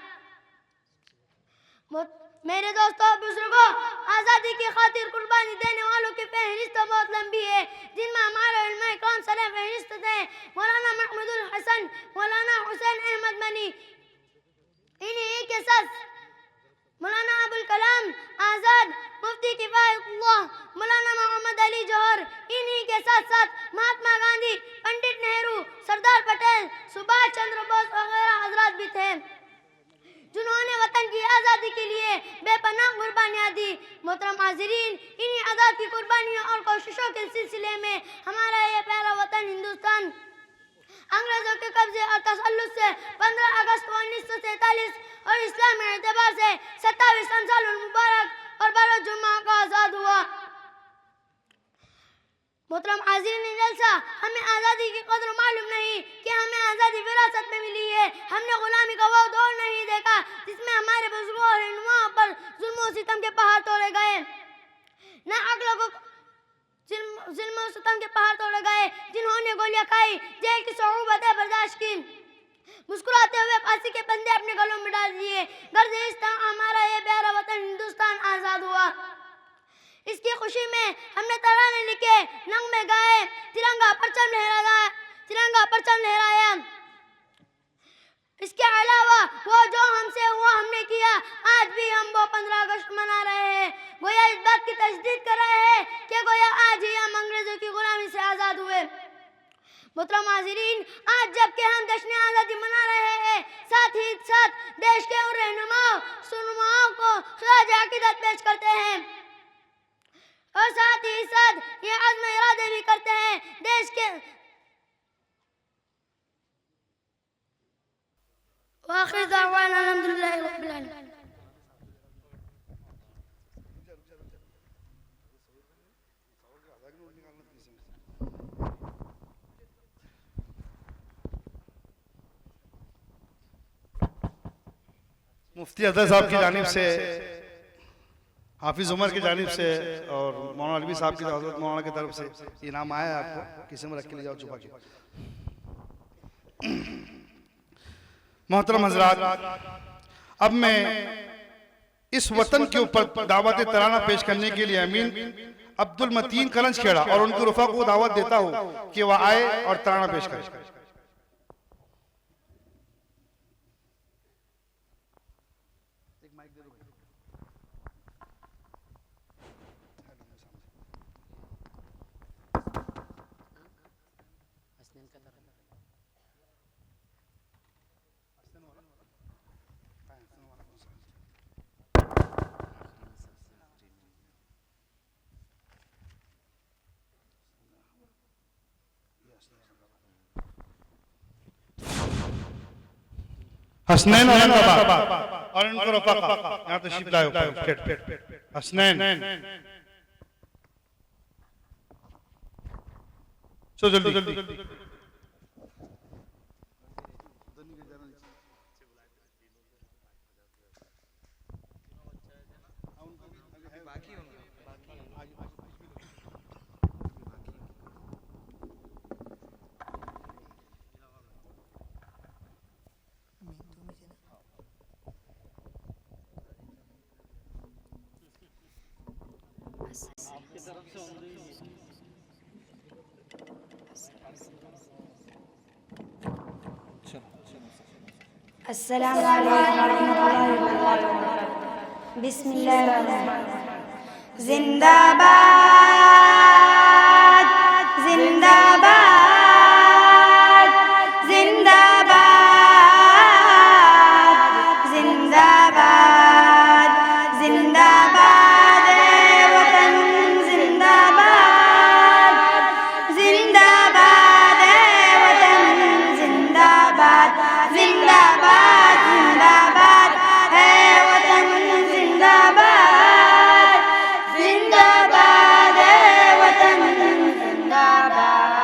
मेरे दोस्तों बुजुर्गों, आज़ादी की खातिर कुर्बानी देने वालों की फहरिस्त बहुत लंबी है, जिनमें हमारे उलमा इकराम सरे फहरिस्त थे मौलाना महमूदुल हसन, मौलाना हुसैन अहमद मनी, इन्हीं के साथ मौलाना अबुल कलाम आज़ाद, मुफ्ती किफ़ायतुल्लाह, मौलाना मोहम्मद अली जौहर, इन्हीं के साथ साथ महात्मा गांधी, पंडित नेहरू, सरदार पटेल, सुभाष चंद्र बोस वगैरह हजरात भी थे, जिन्होंने वतन की आज़ादी के लिए बेपनाह कुर्बानियाँ दी। मोहतरम हाज़िरीन, इन्हीं आज़ाद की कुर्बानियों और कोशिशों के सिलसिले में हमारा ये प्यारा वतन हिंदुस्तान अंग्रेज़ों के कब्जे और तसल्लुत से 15 अगस्त 1947 और इस्लामी एतबार से 27 रमज़ानुल मुबारक और बरोज़ जुम्मा को आज़ाद हुआ। मोहतरम हाज़िरीन जलसा, हमें आज़ादी की कदर मालूम नहीं कि हमें आज़ादी विरासत में मिली है। हमने गुलामी का वो दौर नहीं देखा जिसमें हमारे बुजुर्गों और रहनुमाओं पर जुल्म और सितम के पहाड़ तोड़े गए, नाहक लोगों को जुल्म और सितम के पहाड़ तोड़े गए, जिन्होंने गोलियां खाई, जेल की सऊबतें बर्दाश्त की, मुस्कुराते हुए फांसी के फंदे अपने गलों में डाल दिए। गर्ज इस तरह हमारा ये प्यारा वतन हिंदुस्तान आज़ाद हुआ। इसकी खुशी में हमने तराने लिखे, नगमे गाए, तिरंगा परचम लहराया। इसके अलावा वो जो हमसे हुआ हमने किया, आज भी हम वो 15 अगस्त मना रहे हैं। गोया इस बात की तजदीद कर रहे हैं कि गोया आज ही हम अंग्रेजों की गुलामी से आज़ाद हुए। मोहतरम हाज़िरीन, आज जबकि हम जश्न आज़ादी मना रहे हैं, साथ ही साथ देश के उन रहनुमाओं को खिराज अकीदत पेश करते हैं और साथ ही साथ ये अज़्म इरादे भी करते हैं देश के आखिर दावाना अल्हम्दुलिल्लाहि रब्बिल आलमीन। मुफ्ती अजहर साहब की जानिब से हाफिज उमर की जानिब से और मौलाना अलवी साहब की हज़रत मौलाना की तरफ से इनाम आया है आपको, किसी में रख के ले जाओ छुपा के। मोहतरम हज़रात, अब मैं इस वतन के ऊपर दावत तराना पेश करने के लिए अमीन अब्दुल मतीन करंज खेड़ा और उनके रुफा को दावत देता हूँ कि वह आए और तराना पेश करें। हसनैन औरंगाबाद और इनको रफाका यहाँ तशरीफ लाए हसनैन सो जल्दी अस्सलाम वालेकुम रहमतुल्लाहि व बरकातहू। बिस्मिल्लाहिर्रहमानिर्रहीम। जिंदाबाद जिंदाबाद जिंदाबाद जिंदाबाद जिंदाबाद वतन जिंदाबाद जिंदाबाद वतन जिंदाबाद जिंदाबाद जिंदाबाद है वतन जिंदाबाद जिंदाबाद है वतन जिंदाबाद।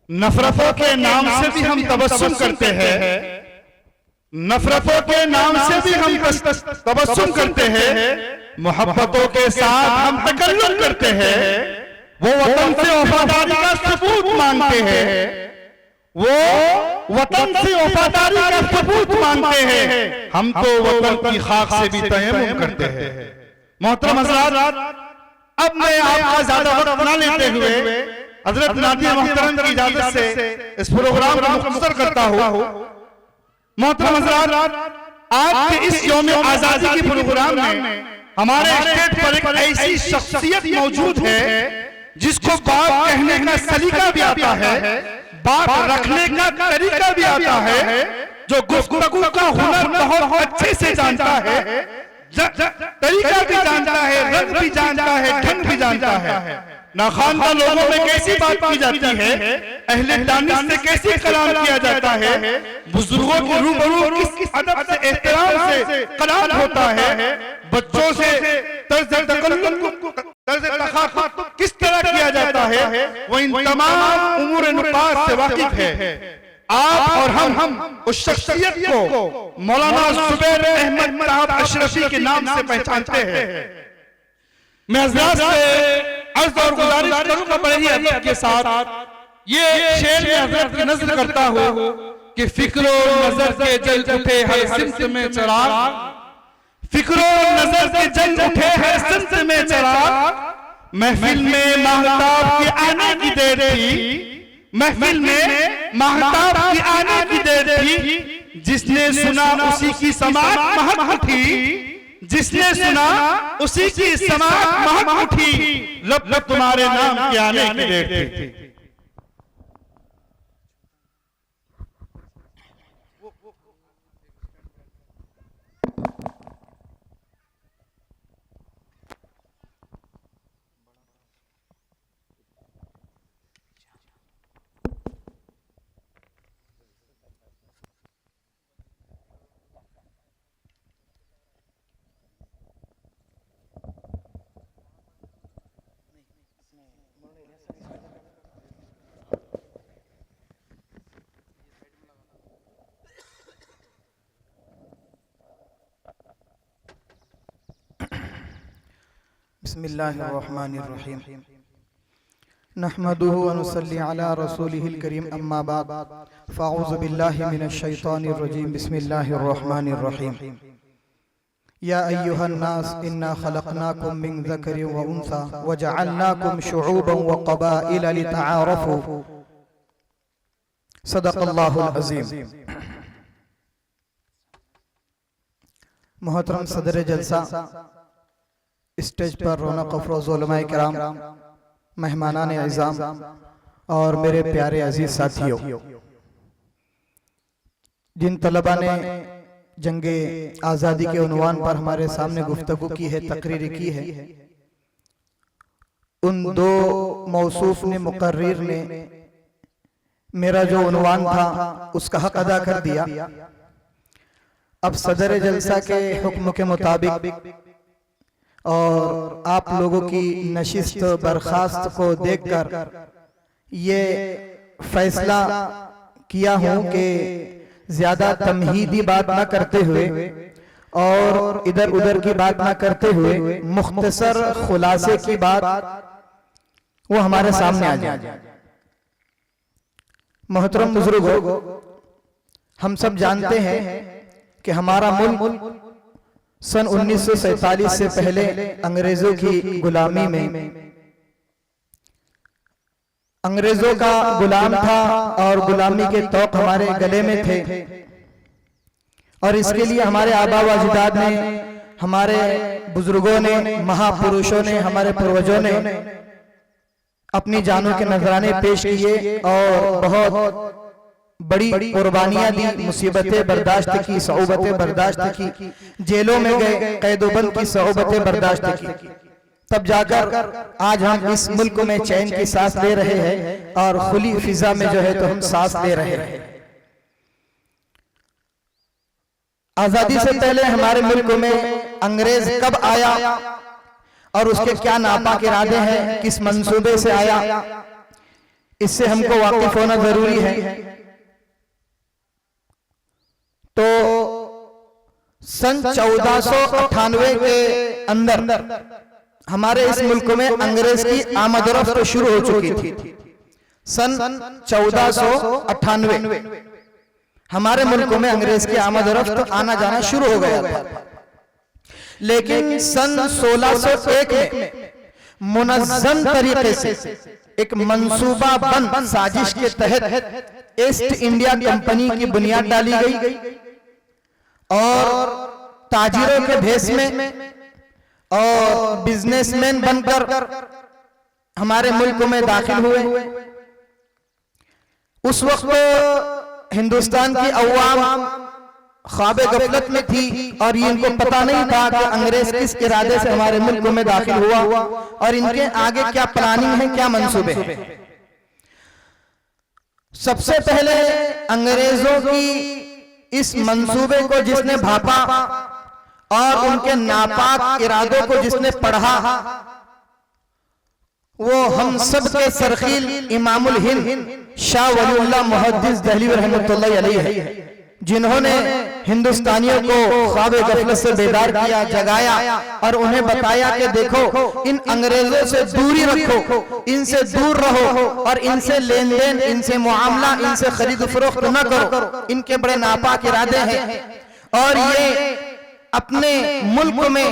नफरतों के नाम से भी हम तबस्सुम करते हैं, नफरतों के नाम से भी हम तबस्सुम करते हैं, मोहब्बतों के साथ हम तकल्लुम करते हैं। वो वतन से वफादारी का सबूत मांगते हैं, वो वतन से वफादारी का सबूत मांगते हैं, हम तो वतन की खाक से भी तयम्मुम करते हैं। मोहतरम हज़रात, अब मैं आपका ज्यादा वक्त न लेते हुए हजरत नादी मोहतरम की इजाजत से इस प्रोग्राम को मुख्तसर करता हूँ। मोहतरम हज़रात, आज के इस यौम आजादी के प्रोग्राम में हमारे स्टेज पर एक ऐसी शख्सियत मौजूद है जिसको बात कहने का सलीका भी आता है, बात रखने का तरीका भी आता है, जो गुफ्तगू का हुनर बहुत अच्छे से जानता है, तरीका भी जानता है, रंग भी जानता है, ढंग भी जानता है। नाखानदा लोगों में कैसी बात की जाती है, अहले दानिश से कैसे कलाम किया जाता है, बुजुर्गों के रूबरू किस अदब से एहतराम से कलाम होता है, बच्चों से तर्ज तकल्लुम तर्ज तखातुब किस तरह किया जाता है, वो इन तमाम उमूर नुकात से वाकिफ है। आप और हम उस शख्सियत को मौलाना जुबैर अहमद साहब अशरफी के नाम से पहचानते हैं। मैं हज़रात से अर्ज़ और गुजारिश करूंगा बड़े ही अदब के साथ, ये शेर में हज़रत की नज़र करता हूँ कि फिक्रो नजर के जल उठे हर सिमत में चिराग, फिक्रो नजर के जल उठे हर सिमत में चिराग, महफिल में महताब के आने की देर थी, महफिल में महताब के आने की देर थी, जिसने सुना उसी की समात महक उठी, जिसने सुना उसी की समात महक उठी, लब लब तुम्हारे नाम के आने की देर थी। बिस्मिल्लाहिर्रहमानिर्रहीम नहमदुहु व नुसल्ली अला रसूलिहिल करीम अम्मा बाद फ़अऊज़ु बिल्लाहि मिनश शैतानिर्रजीम बिस्मिल्लाहिर्रहमानिर्रहीम या अय्युहन नास इन्ना खलक़नाकुम मिन ज़करिन व उन्सा व जअलनाकुम शुऊबन व क़बाइला लितआरफ़ू सदक़ल्लाहुल अज़ीम। मोहतरम सदर जलसा, स्टेज पर रौनक अफरोज़ उलमाए किराम, मेहमानान इज़ाम और मेरे प्यारे अजीज साथियों, जिन तलबा ने जंगे आज़ादी के उन्वान पर हमारे सामने गुफ्तगू की है, तकरीर की है, उन दो मौसूफ ने मुकर्रिर ने मेरा जो उन्वान था उसका हक अदा कर दिया। अब सदर जलसा के हुक्म के मुताबिक और आप लोगों की नशिस्त बर्खास्त को देखकर ये फैसला किया हूं कि ज्यादा तमहीदी बात ना करते हुए और इधर उधर की बात ना करते हुए मुख्तसर खुलासे की बात वो हमारे सामने आ जाए। मोहतरम बुजुर्गों, हम सब जानते हैं कि हमारा मुल्क सन 1947 से पहले अंग्रेजों की गुलामी में अंग्रेजों का गुलाम था और गुलामी के तौक हमारे गले में थे, और इसके लिए हमारे आबा व अजदाद ने, हमारे बुजुर्गों ने, महापुरुषों ने, हमारे पूर्वजों ने अपनी जानों के नजराने पेश किए और बहुत बड़ी कुर्बानियां दी, मुसीबतें बर्दाश्त की, सऊबतें बर्दाश्त की, जेलों में गए, कैदोबंद की सऊबतें बर्दाश्त की, तब जाकर आज हम इस मुल्क में चैन की सांस ले रहे हैं और खुली फिजा में जो है तो हम सांस ले रहे हैं। आजादी से पहले हमारे मुल्क में अंग्रेज कब आया और उसके क्या नापाक इरादे हैं, किस मंसूबे से आया, इससे हमको वाकिफ होना जरूरी है। तो सन 1498 के अंदर हमारे इस मुल्क में अंग्रेज की आमदरफ्त तो शुरू हो चुकी थी। सन 1498 हमारे मुल्क में अंग्रेज की आमदरफ्त आना जाना शुरू हो गया था। लेकिन सन 1601 में मुनज़्ज़म तरीके से एक मंसूबा बंद साजिश के तहत ईस्ट इंडिया कंपनी की बुनियाद डाली गई और ताजिरों के भेष में और बिजनेसमैन बनकर हमारे मुल्क में दाखिल हुए। उस वक्त हिंदुस्तान की अवाम ख्वाबे गफलत में थी और ये इनको पता नहीं था कि अंग्रेज किस इरादे से हमारे मुल्क में दाखिल हुआ और इनके आगे क्या प्लानिंग है, क्या मंसूबे हैं। सबसे पहले अंग्रेजों की इस मंसूबे को जिसने भापा और उनके नापाक इरादों को जिसने पढ़ा, वो हम सब के सरखील इमामुल हिंद शाह वलीउल्लाह मुहद्दिस दहलवी रहमतुल्लाह अलैह है, जिन्होंने हिंदुस्तानियों को ख्वाबे गफलत से बेदार किया, जगाया और उन्हें बताया कि देखो इन अंग्रेजों से दूरी रखो, इनसे दूर रहो और इनसे लेन देन, इनसे मुआमला, इनसे खरीद फरोख्त न करो, इनके बड़े नापाक इरादे हैं और ये अपने मुल्क में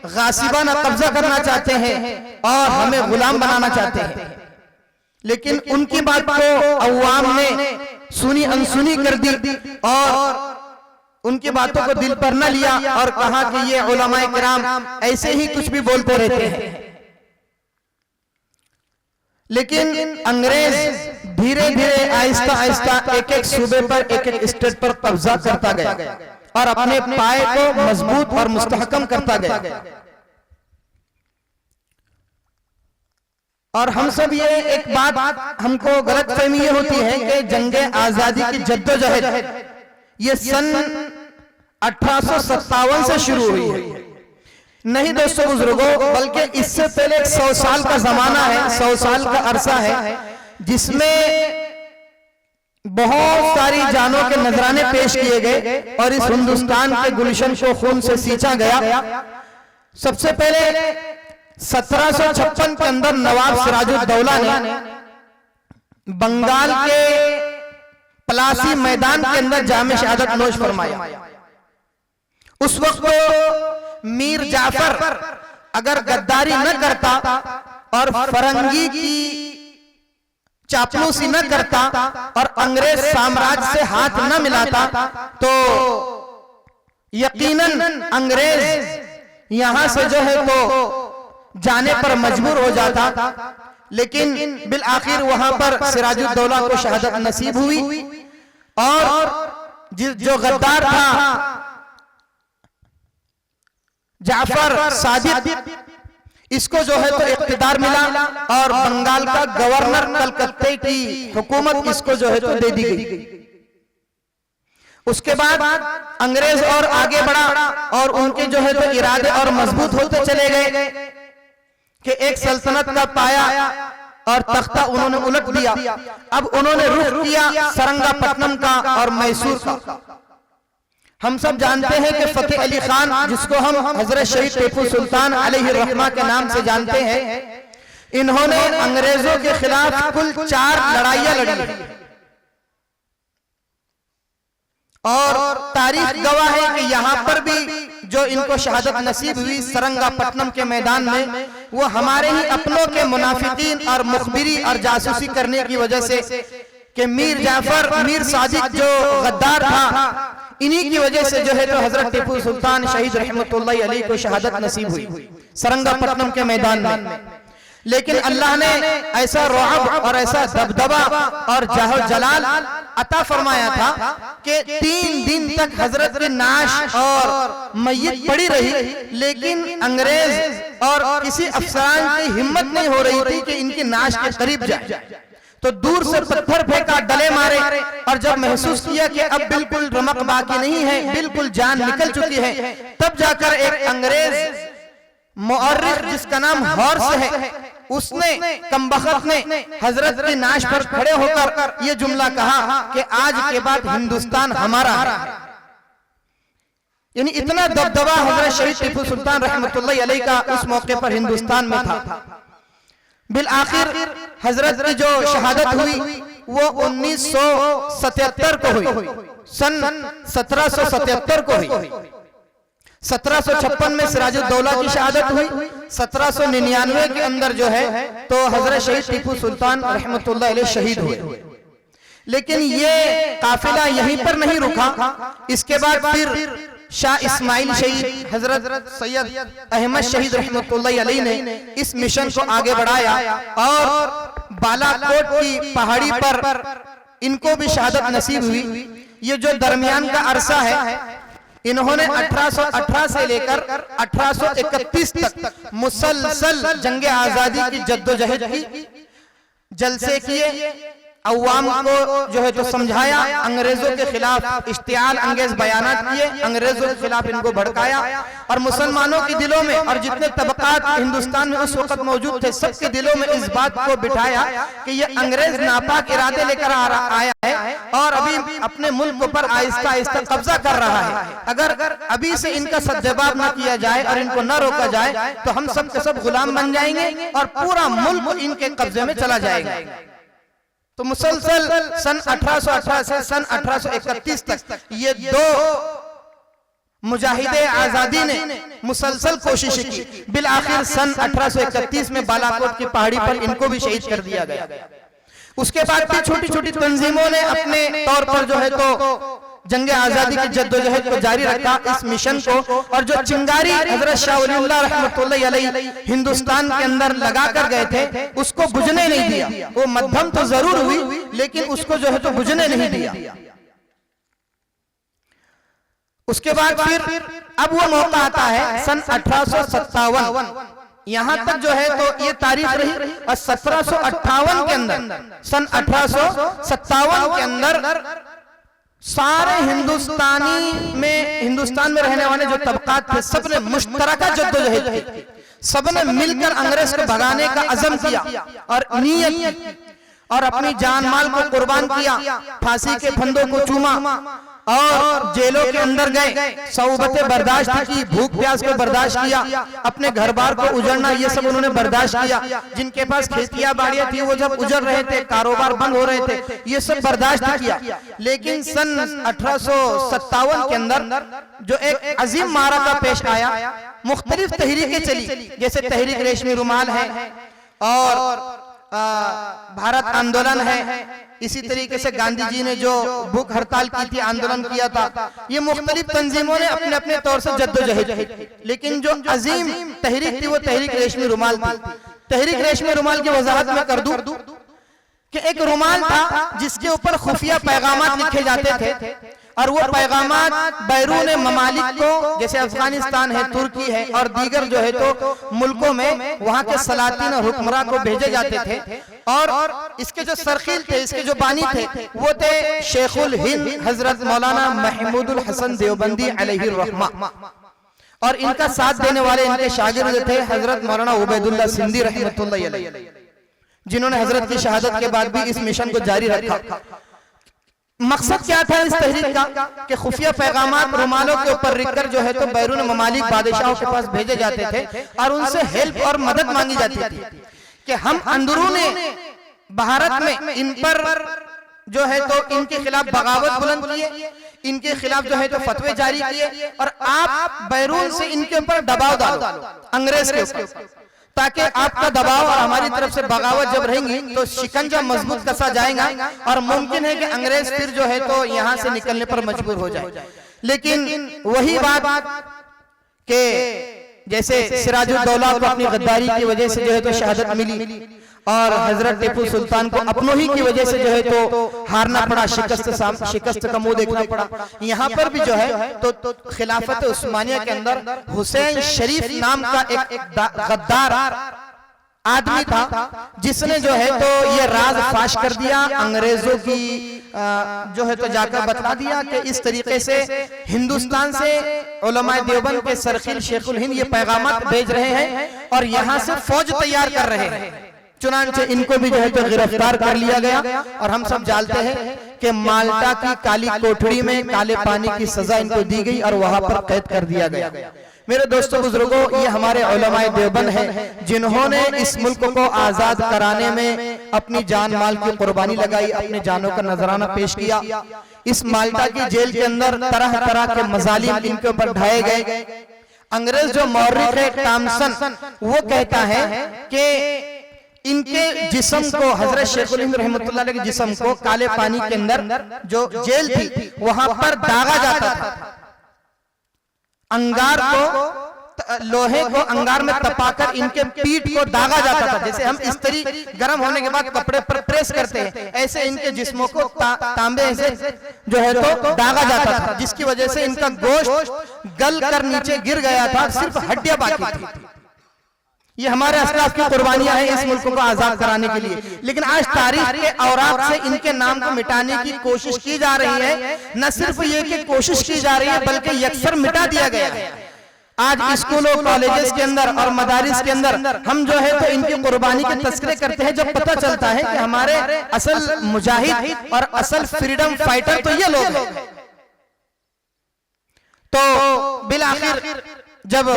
गासिबाना कब्जा करना चाहते हैं और हमें गुलाम बनाना चाहते हैं। लेकिन उनकी बात को अवाम ने सुनी अनसुनी कर दी और उनकी बातों को दिल पर न लिया और कहा कि ये उलमाए किराम ऐसे ही कुछ भी बोलते रहते हैं। लेकिन अंग्रेज धीरे धीरे आहिस्ता आहिस्ता एक एक सूबे पर, एक एक स्टेट पर कब्जा करता गया और अपने पाए को मजबूत और मुस्तहकम करता गया। और हम सब ये एक बात हमको गलतफहमी ये होती है कि जंगे आजादी की जद्दोजहद ये सन 1857 से शुरू हुई है। नहीं दोस्तों बुजुर्गों, बल्कि इससे पहले 100 साल का जमाना है, 100 साल का अरसा है जिसमें बहुत सारी जानों के नजराने पेश किए गए और इस हिंदुस्तान के गुलशन को खून से सींचा गया। सबसे पहले 1756 के अंदर नवाब सिराजुद्दौला ने बंगाल के पलासी मैदान के अंदर जामे शहादत नोश फरमाया। उस वक्त मीर जाफर अगर गद्दारी न करता और फरंगी की चापलूसी न करता और अंग्रेज साम्राज्य से हाथ न मिलाता तो यकीनन अंग्रेज यहां से जो है तो जाने पर मजबूर हो जाता। लेकिन बिल आखिर वहां पर सिराजुद्दौला को शहादत नसीब हुई और जो गद्दार था जाफर सादिक, इसको जो है तो इख्तिदार मिला और बंगाल का गवर्नर कलकत्ते की हुकूमत इसको जो है तो दे दी गई। उसके बाद अंग्रेज और आगे बढ़ा और उनके जो है तो इरादे और मजबूत होते चले गए कि एक सल्तनत का पाया और तख्ता उन्होंने उलट दिया। अब उन्होंने रुख किया सरंगापट्टनम का और मैसूर का। हम सब जानते हैं कि फतेह अली खान, जिसको हम हजरत शहीद टीपू सुल्तान अलैहि रहमा के नाम से जानते हैं, इन्होंने अंग्रेजों के खिलाफ कुल 4 लड़ाइयां लड़ी और तारीख गवाह है कि यहाँ पर भी जो इनको शहादत नसीब हुई सरंगापट्टनम के मैदान में, वो हमारे ही अपनों के मुनाफिकीन और मुखबिरी और जासूसी करने की वजह से कि मीर जाफर, मीर सादिक जो गद्दार था, इन्हीं की वजह से जो है तो हजरत टीपू सुल्तान शहीद रहमतुल्लाह अलैह को शहादत नसीब हुई सरंगापट्टनम के मैदान में। लेकिन अल्लाह ने ऐसा रुअब और ऐसा दबदबा और जाहो जलाल अता फरमाया था कि 3 दिन तक हजरत की नाश और मय्यत पड़ी रही, लेकिन अंग्रेज और किसी अफसरान की हिम्मत नहीं हो रही थी कि इनकी नाश के करीब जाए। तो दूर से पत्थर फेंका, डले मारे और जब महसूस किया कि अब बिल्कुल रमक बाकी नहीं है, बिल्कुल जान निकल चुकी है, तब जाकर एक अंग्रेज मुअर्रिख जिसका नाम हॉर्स है, उसने कमबख्त ने हजरत की नाश पर खड़े होकर ये जुमला कहा कि आज के बाद हिंदुस्तान हमारा है। यानी इतना दबदबा हजरत शहीद टीपू सुल्तान रहमतुल्लाह अलैहि का उस मौके पर हिंदुस्तान में था। बिल आखिर हजरत की जो शहादत हुई वो 1977 को हुई, सन 1777 को हुई। 1756 में सिराजुद्दौला की शहादत हुई। 1799 के अंदर जो है तो हजरत शहीद टीपू सुल्तान रहमतुल्लाह अलैहि शहीद हुए। लेकिन ये काफिला यहीं पर नहीं रुका। इसके बाद फिर शाह इस्माइल शहीद, हजरत सैयद अहमद शहीद रहमतुल्लाह अलैहि ने इस मिशन को आगे बढ़ाया और बालाकोट की पहाड़ी पर इनको भी शहादत नसीब हुई। ये जो दरमियान का अरसा है, इन्होंने 1818 से लेकर 1831 तक मुसलसल जंग आजादी की जद्दोजहद की, जलसे किए, अवाम को जो है तो समझाया, अंग्रेजों के खिलाफ इश्तियाल अंगेज बयानात किए, अंग्रेजों के खिलाफ इनको भड़काया और मुसलमानों के दिलों में और जितने तबकात हिंदुस्तान में उस वक्त मौजूद थे सबके दिलों में इस बात को बिठाया कि ये अंग्रेज नापाक इरादे लेकर आया है और अभी अपने मुल्क पर आहिस्ता आहिस्ता कब्जा कर रहा है। अगर अभी से इनका सद्जवाब न किया जाए और इनको न रोका जाए तो हम सब के सब गुलाम बन जाएंगे और पूरा मुल्क इनके कब्जे में चला जाएगा। तो मुसलसल सन 1818 से सन 1831 तक ये दो मुजाहिदे आजादी ने मुसलसल कोशिश की। बिल आखिर सन 1831 में बालाकोट की पहाड़ी पर इनको भी शहीद कर दिया गया। उसके बाद भी छोटी छोटी तंजीमों ने अपने तौर पर जो है तो जंग आजादी की जद्दोजहद को जारी रखा, इस मिशन को। और जो चिंगारी हजरत शाह वलीउल्लाह रहमतुल्लाह अलैहि हिंदुस्तान के अंदर लगा कर गए थे उसको बुझने नहीं दिया। वो मध्यम तो जरूर हुई लेकिन उसको जो है तो बुझने नहीं दिया। उसके बाद फिर अब वो मौका आता है सन 1857, यहां तक जो है तो ये तारीख रही। और 1758 के अंदर, सन 1857 के अंदर सारे हिंदुस्तान में रहने वाले जो तबकात थे सबने मुश्तरका जद्दोजहद की, सबने मिलकर अंग्रेज को भगाने का अज़म किया और नियत की और अपनी जान माल को कुर्बान किया, फांसी के फंदों को चूमा और जेलों के अंदर गए, सौबतें बर्दाश्त की, भूख प्यास को बर्दाश्त किया, अपने घर बार को उजड़ना ये सब उन्होंने बर्दाश्त किया। जिनके पास खेतियां बाड़ियां थी वो जब उजड़ रहे थे, कारोबार बंद हो रहे थे, ये सब बर्दाश्त किया। लेकिन सन 1857 के अंदर जो एक अजीम मारका पेश आया, मुख्तलिफ तहरीकें चली, जैसे तहरीक रेशमी रुमाल है और भारत आंदोलन है। इसी तरीके से गांधी जी ने जो भूख हड़ताल की थी, आंदोलन किया था, ये मुख्तलिफ तंजीमों ने अपने अपने तौर से जद्दोजहद की। लेकिन जो अजीम तहरीक थी वो तहरीक रेशमी रुमाल थी। तहरीक रेशमी रुमाल की वजाहत में कर दूं कि एक रुमाल था जिसके ऊपर खुफिया पैगामात लिखे जाते थे और वो पैगामात बैरून ममालिक को, जैसे अफगानिस्तान है, तुर्की है और दीगर जो है तो मुल्कों में वहां के सलातीन और हुक्मरान को भेजे जाते थे। और इसके जो सरखील थे, इसके जो बानी थे वो थे शेखुल हिंद हजरत मौलाना महमूदुल हसन देवबंदी अलैहि रहमा, और इनका साथ देने वाले इनके शागिर्द थे हजरत मौलाना उबैदुल्लाह सिंधी रहमतुल्लाह अलैहि, जिन्होंने हजरत की शहादत के बाद भी इस मिशन को जारी रखा। मकसद क्या था इस तहरीक का कि खुफिया पैगामात रुमालों के ऊपर लिखकर जो है तो बैरून ममालिक बादशाहों के पास भेजे जाते थे और उनसे हेल्प और मदद मांगी जाती थी कि हम अंदरूने भारत में इन पर जो है तो इनके खिलाफ बगावत बुलंद किए, इनके खिलाफ जो है तो फतवे जारी किए और आप बैरून से इनके ऊपर दबाव डालो अंग्रेज के ऊपर, ताकि आपका दबाव और हमारी तरफ से बगावत जब रहेंगी तो शिकंजा मजबूत कसा जाएगा और मुमकिन है कि अंग्रेज फिर जो है तो यहाँ से निकलने पर मजबूर हो जाए। लेकिन वही बात के जैसे सिराजुद्दौला को अपनी गद्दारी की वजह से जो है तो शहादत मिली और हजरत टीपू सुल्तान को अपनों ही की वजह से जो है तो हारना पड़ा, शिकस्त का मुंह देखना पड़ा। यहाँ पर भी जो है तो खिलाफत उस्मानिया के अंदर हुसैन शरीफ नाम का एक गद्दार आदमी था जिसने जो है तो ये राज फाश कर दिया, अंग्रेजों की जो है तो जाकर बतला दिया कि इस तरीके से हिंदुस्तान से उलमाए देवबंद के सरखील शेखुल हिंद ये पैगामात भेज रहे हैं और यहाँ से फौज तैयार कर रहे हैं। चुनांचे इनको भी जो है तो गिरफ्तार कर लिया गया और हम सब जानते हैं कि माल्टा की काली कोठड़ी में काले पानी की सजा इनको दी गई और वहां पर कैद कर दिया गया। मेरे दोस्तों बुजुर्गों, ये हमारे उलमाए देवबंद हैं जिन्होंने इस मुल्क को आजाद कराने में अपनी जान माल की कुर्बानी लगाई, अपने जानों का नजराना पेश किया। इस माल्टा की जेल के अंदर तरह तरह के मजालिम इनके ऊपर ढाए गए। अंग्रेज जो मौर्रिख है टॉमसन, वो कहता है कि इनके जिस्म को, हजरत शेखुल हिंद रहमतुल्लाह अलैह के जिस्म को काले पानी के अंदर जो जेल थी वहां पर दागा जाता था। अंगार को, लोहे को अंगार में तपाकर इनके पीठ को दागा जाता था। जैसे हम इस्त्री गर्म होने के बाद कपड़े पर प्रेस करते हैं, ऐसे इनके जिस्मों को तांबे से जो है तो दागा जाता था, जिसकी वजह से इनका गोश्त गल कर नीचे गिर गया था, सिर्फ हड्डियां बाकी थी। ये हमारे असलाफ की कुर्बानियां हैं इस मुल्क को आजाद कराने के लिए। लेकिन आज तारीख के औरात से इनके नाम को मिटाने की कोशिश की जा रही है। न सिर्फ ये कि कोशिश की जा रही है बल्कि यकसर मिटा दिया गया है। आज स्कूलों, कॉलेजेस के अंदर और मदारिस के अंदर हम जो है तो इनकी कुर्बानी के तस्करे करते हैं, जब पता चलता है कि हमारे असल मुजाहिद और असल फ्रीडम फाइटर तो ये लोग हैं। तो बिलाखिर जब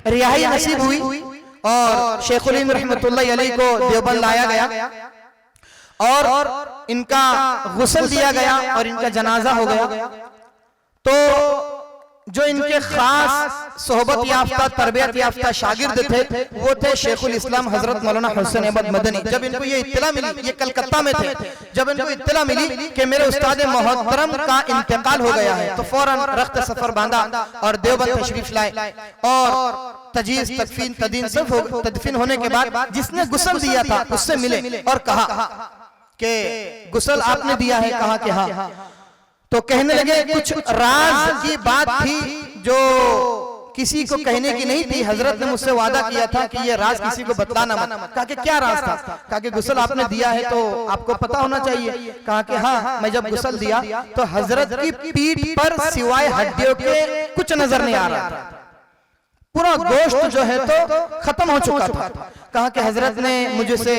रिहाई नसीब हुई और शेखुल हिंद रहमतुल्लाह अलैह को देवबंद लाया गया और इनका गुस्ल दिया गया और इनका जनाजा हो गया, तो जो इनके खास सोहबत याफ्ता, तरबियत याफ्ता शागिर्द थे वो थे शेखुल इस्लाम हजरत मौलाना हुसैन अहमद मदनी। जब इनको ये इत्तला मिली, ये कलकत्ता में थे, जब इनको इत्तला मिली कि मेरे उस्ताद मोहतरम का इंतकाल हो गया है, तो फौरन रख्त सफर बांधा और देवबंद तशरीफ लाए और तजीज, तदफीन, तदीन सब तदफीन होने के बाद जिसने गुस्ल दिया था उससे मिले और कहा कि गुस्ल आपने दिया है? कहा कि हाँ। तो कहने लगे कुछ राज की बात थी जो किसी को कहने की नहीं थी, हजरत ने मुझसे वादा किया था कि ये राज किसी को बतलाना मत। कहा कि क्या राज था? कहा कि गुस्ल आपने दिया है तो आपको पता होना चाहिए। कहा कि हाँ, मैं जब गुस्ल दिया तो हजरत की पीठ पर सिवाय हड्डियों के कुछ नजर नहीं आ रहा था, पूरा गोश्त जो है तो खत्म हो चुका था। कहा कि हजरत ने मुझसे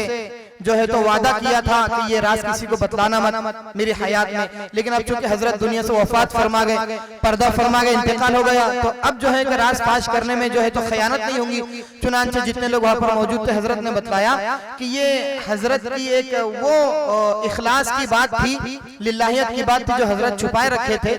जो है तो वादा किया था कि ये राज किसी को बतलाना मत मेरी हयात में, लेकिन अब चूंकि हजरत दुनिया से वफात फरमा गए, पर्दा फरमा गए, इंतकाल हो गया, तो अब जो है कि राज फाश करने में जो है तो खयानत नहीं होगी। चुनांचे जितने लोग वहां पर मौजूद थे हजरत ने बतलाया कि ये हजरत की एक वो इखलास की बात थी, लिल्लाहियत की बात थी जो हजरत छुपाए रखे थे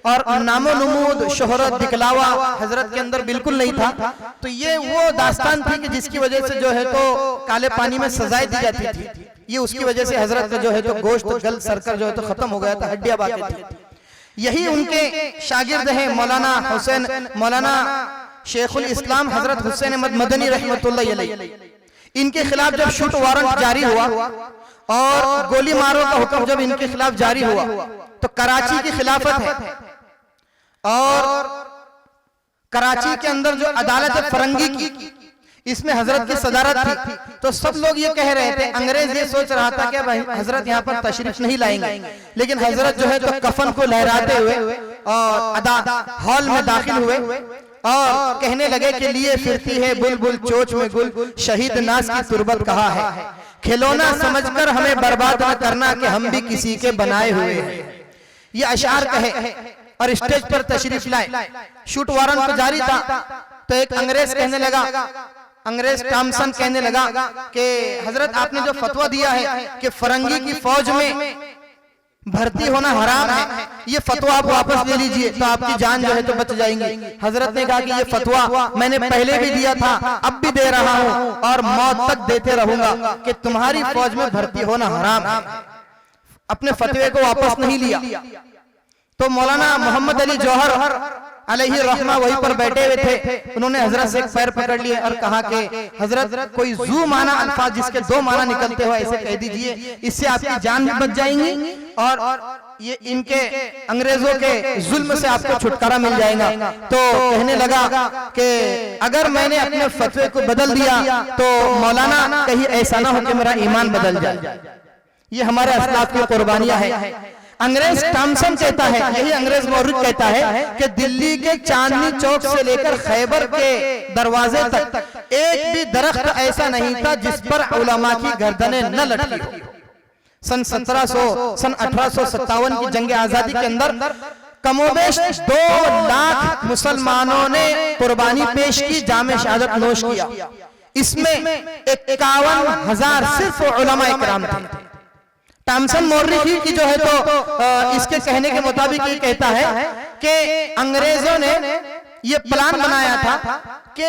और नामो नमूद, शोहरत, दिखलावा हजरत के अंदर बिल्कुल नहीं था। तो ये वो दास्तान थी कि जिसकी वजह से जो है तो काले पानी में सजाएं दी जाती थी। ये उसकी वजह से हजरत का जो है तो गोश्त गल सरकर जो है तो खत्म हो गया था, हड्डियां बाकी थी। यही उनके शागिर्द हैं मौलाना शेखुल इस्लाम हजरत हुसैन अहमद मदनी रहमतुल्लाह अलैह। इनके खिलाफ जब शूट वारंट जारी हुआ और गोली मारो का हुक्म जब इनके खिलाफ जारी हुआ, तो कराची की खिलाफत है और कराची के अंदर जो अदालत है फरंगी की, इसमें हजरत की सदारत थी। तो सब लोग ये कह रहे थे, अंग्रेज ये सोच रहा था कि भाई हजरत यहाँ पर तशरीफ नहीं लाएंगे, लेकिन हजरत जो है तो कफन को लहराते हुए और हॉल में दाखिल हुए और कहने लगे कि लिए फिरती है बुलबुल चोच में गुल, शहीद नास की तुरबत कहा है, खिलौना समझकर हमें बर्बाद न करना कि हम भी किसी के बनाए हुए हैं। ये अशार कहे और स्टेज पर तशरीफ लाए। शूट वारंट तो जारी था, तो एक अंग्रेज कहने लगा, अंग्रेज टॉमसन कहने लगा कि हजरत आपने जो फतवा दिया है कि फरंगी की फौज में भर्ती होना हराम है, ये फतवा आप वापस ले लीजिए तो आपकी जान जो है तो बच जाएंगी। हजरत ने कहा कि ये फतवा मैंने पहले भी दिया था, अब भी दे रहा हूं और मौत तक देते रहूंगा कि तुम्हारी फौज में भर्ती होना हराम है। अपने फतवे को वापस नहीं लिया। तो मौलाना मोहम्मद अली जौहर अलैहि रहमा वहीं पर बैठे हुए थे, उन्होंने हजरत से एक पैर पकड़ लिए और कहा कि हजरत कोई जू माना अल्फाज जिसके दो माना निकलते हो ऐसे कह दीजिए, इससे आपकी जान भी बच जाएंगी और ये इनके अंग्रेजों के जुल्म से आपको छुटकारा मिल जाएगा। तो कहने लगा कि अगर मैंने अपने फतवे को बदल दिया तो मौलाना कहीं ऐसा ना हो कि मेरा ईमान बदल जाए। ये हमारे असलाफ की कुर्बानियां है। अंग्रेज टॉमसन कहता है, यही अंग्रेज मौर्रिख कहता है कि दिल्ली के चांदनी चौक से लेकर खैबर के दरवाजे तक एक भी दरख्त ऐसा नहीं था जिस पर उलमा की गर्दनें न लटकी हो। सन 1857 की जंग आजादी के अंदर कमोबेश 2 लाख मुसलमानों ने कुर्बानी पेश की, जामे शहादत नोश किया। इसमें 51,000 सिर्फ उलमा इकराम थे। टॉमसन मौर्रिखी की जो है तो इसके कहने के मुताबिक ये कहता है कि अंग्रेजों ने ये प्लान बनाया था कि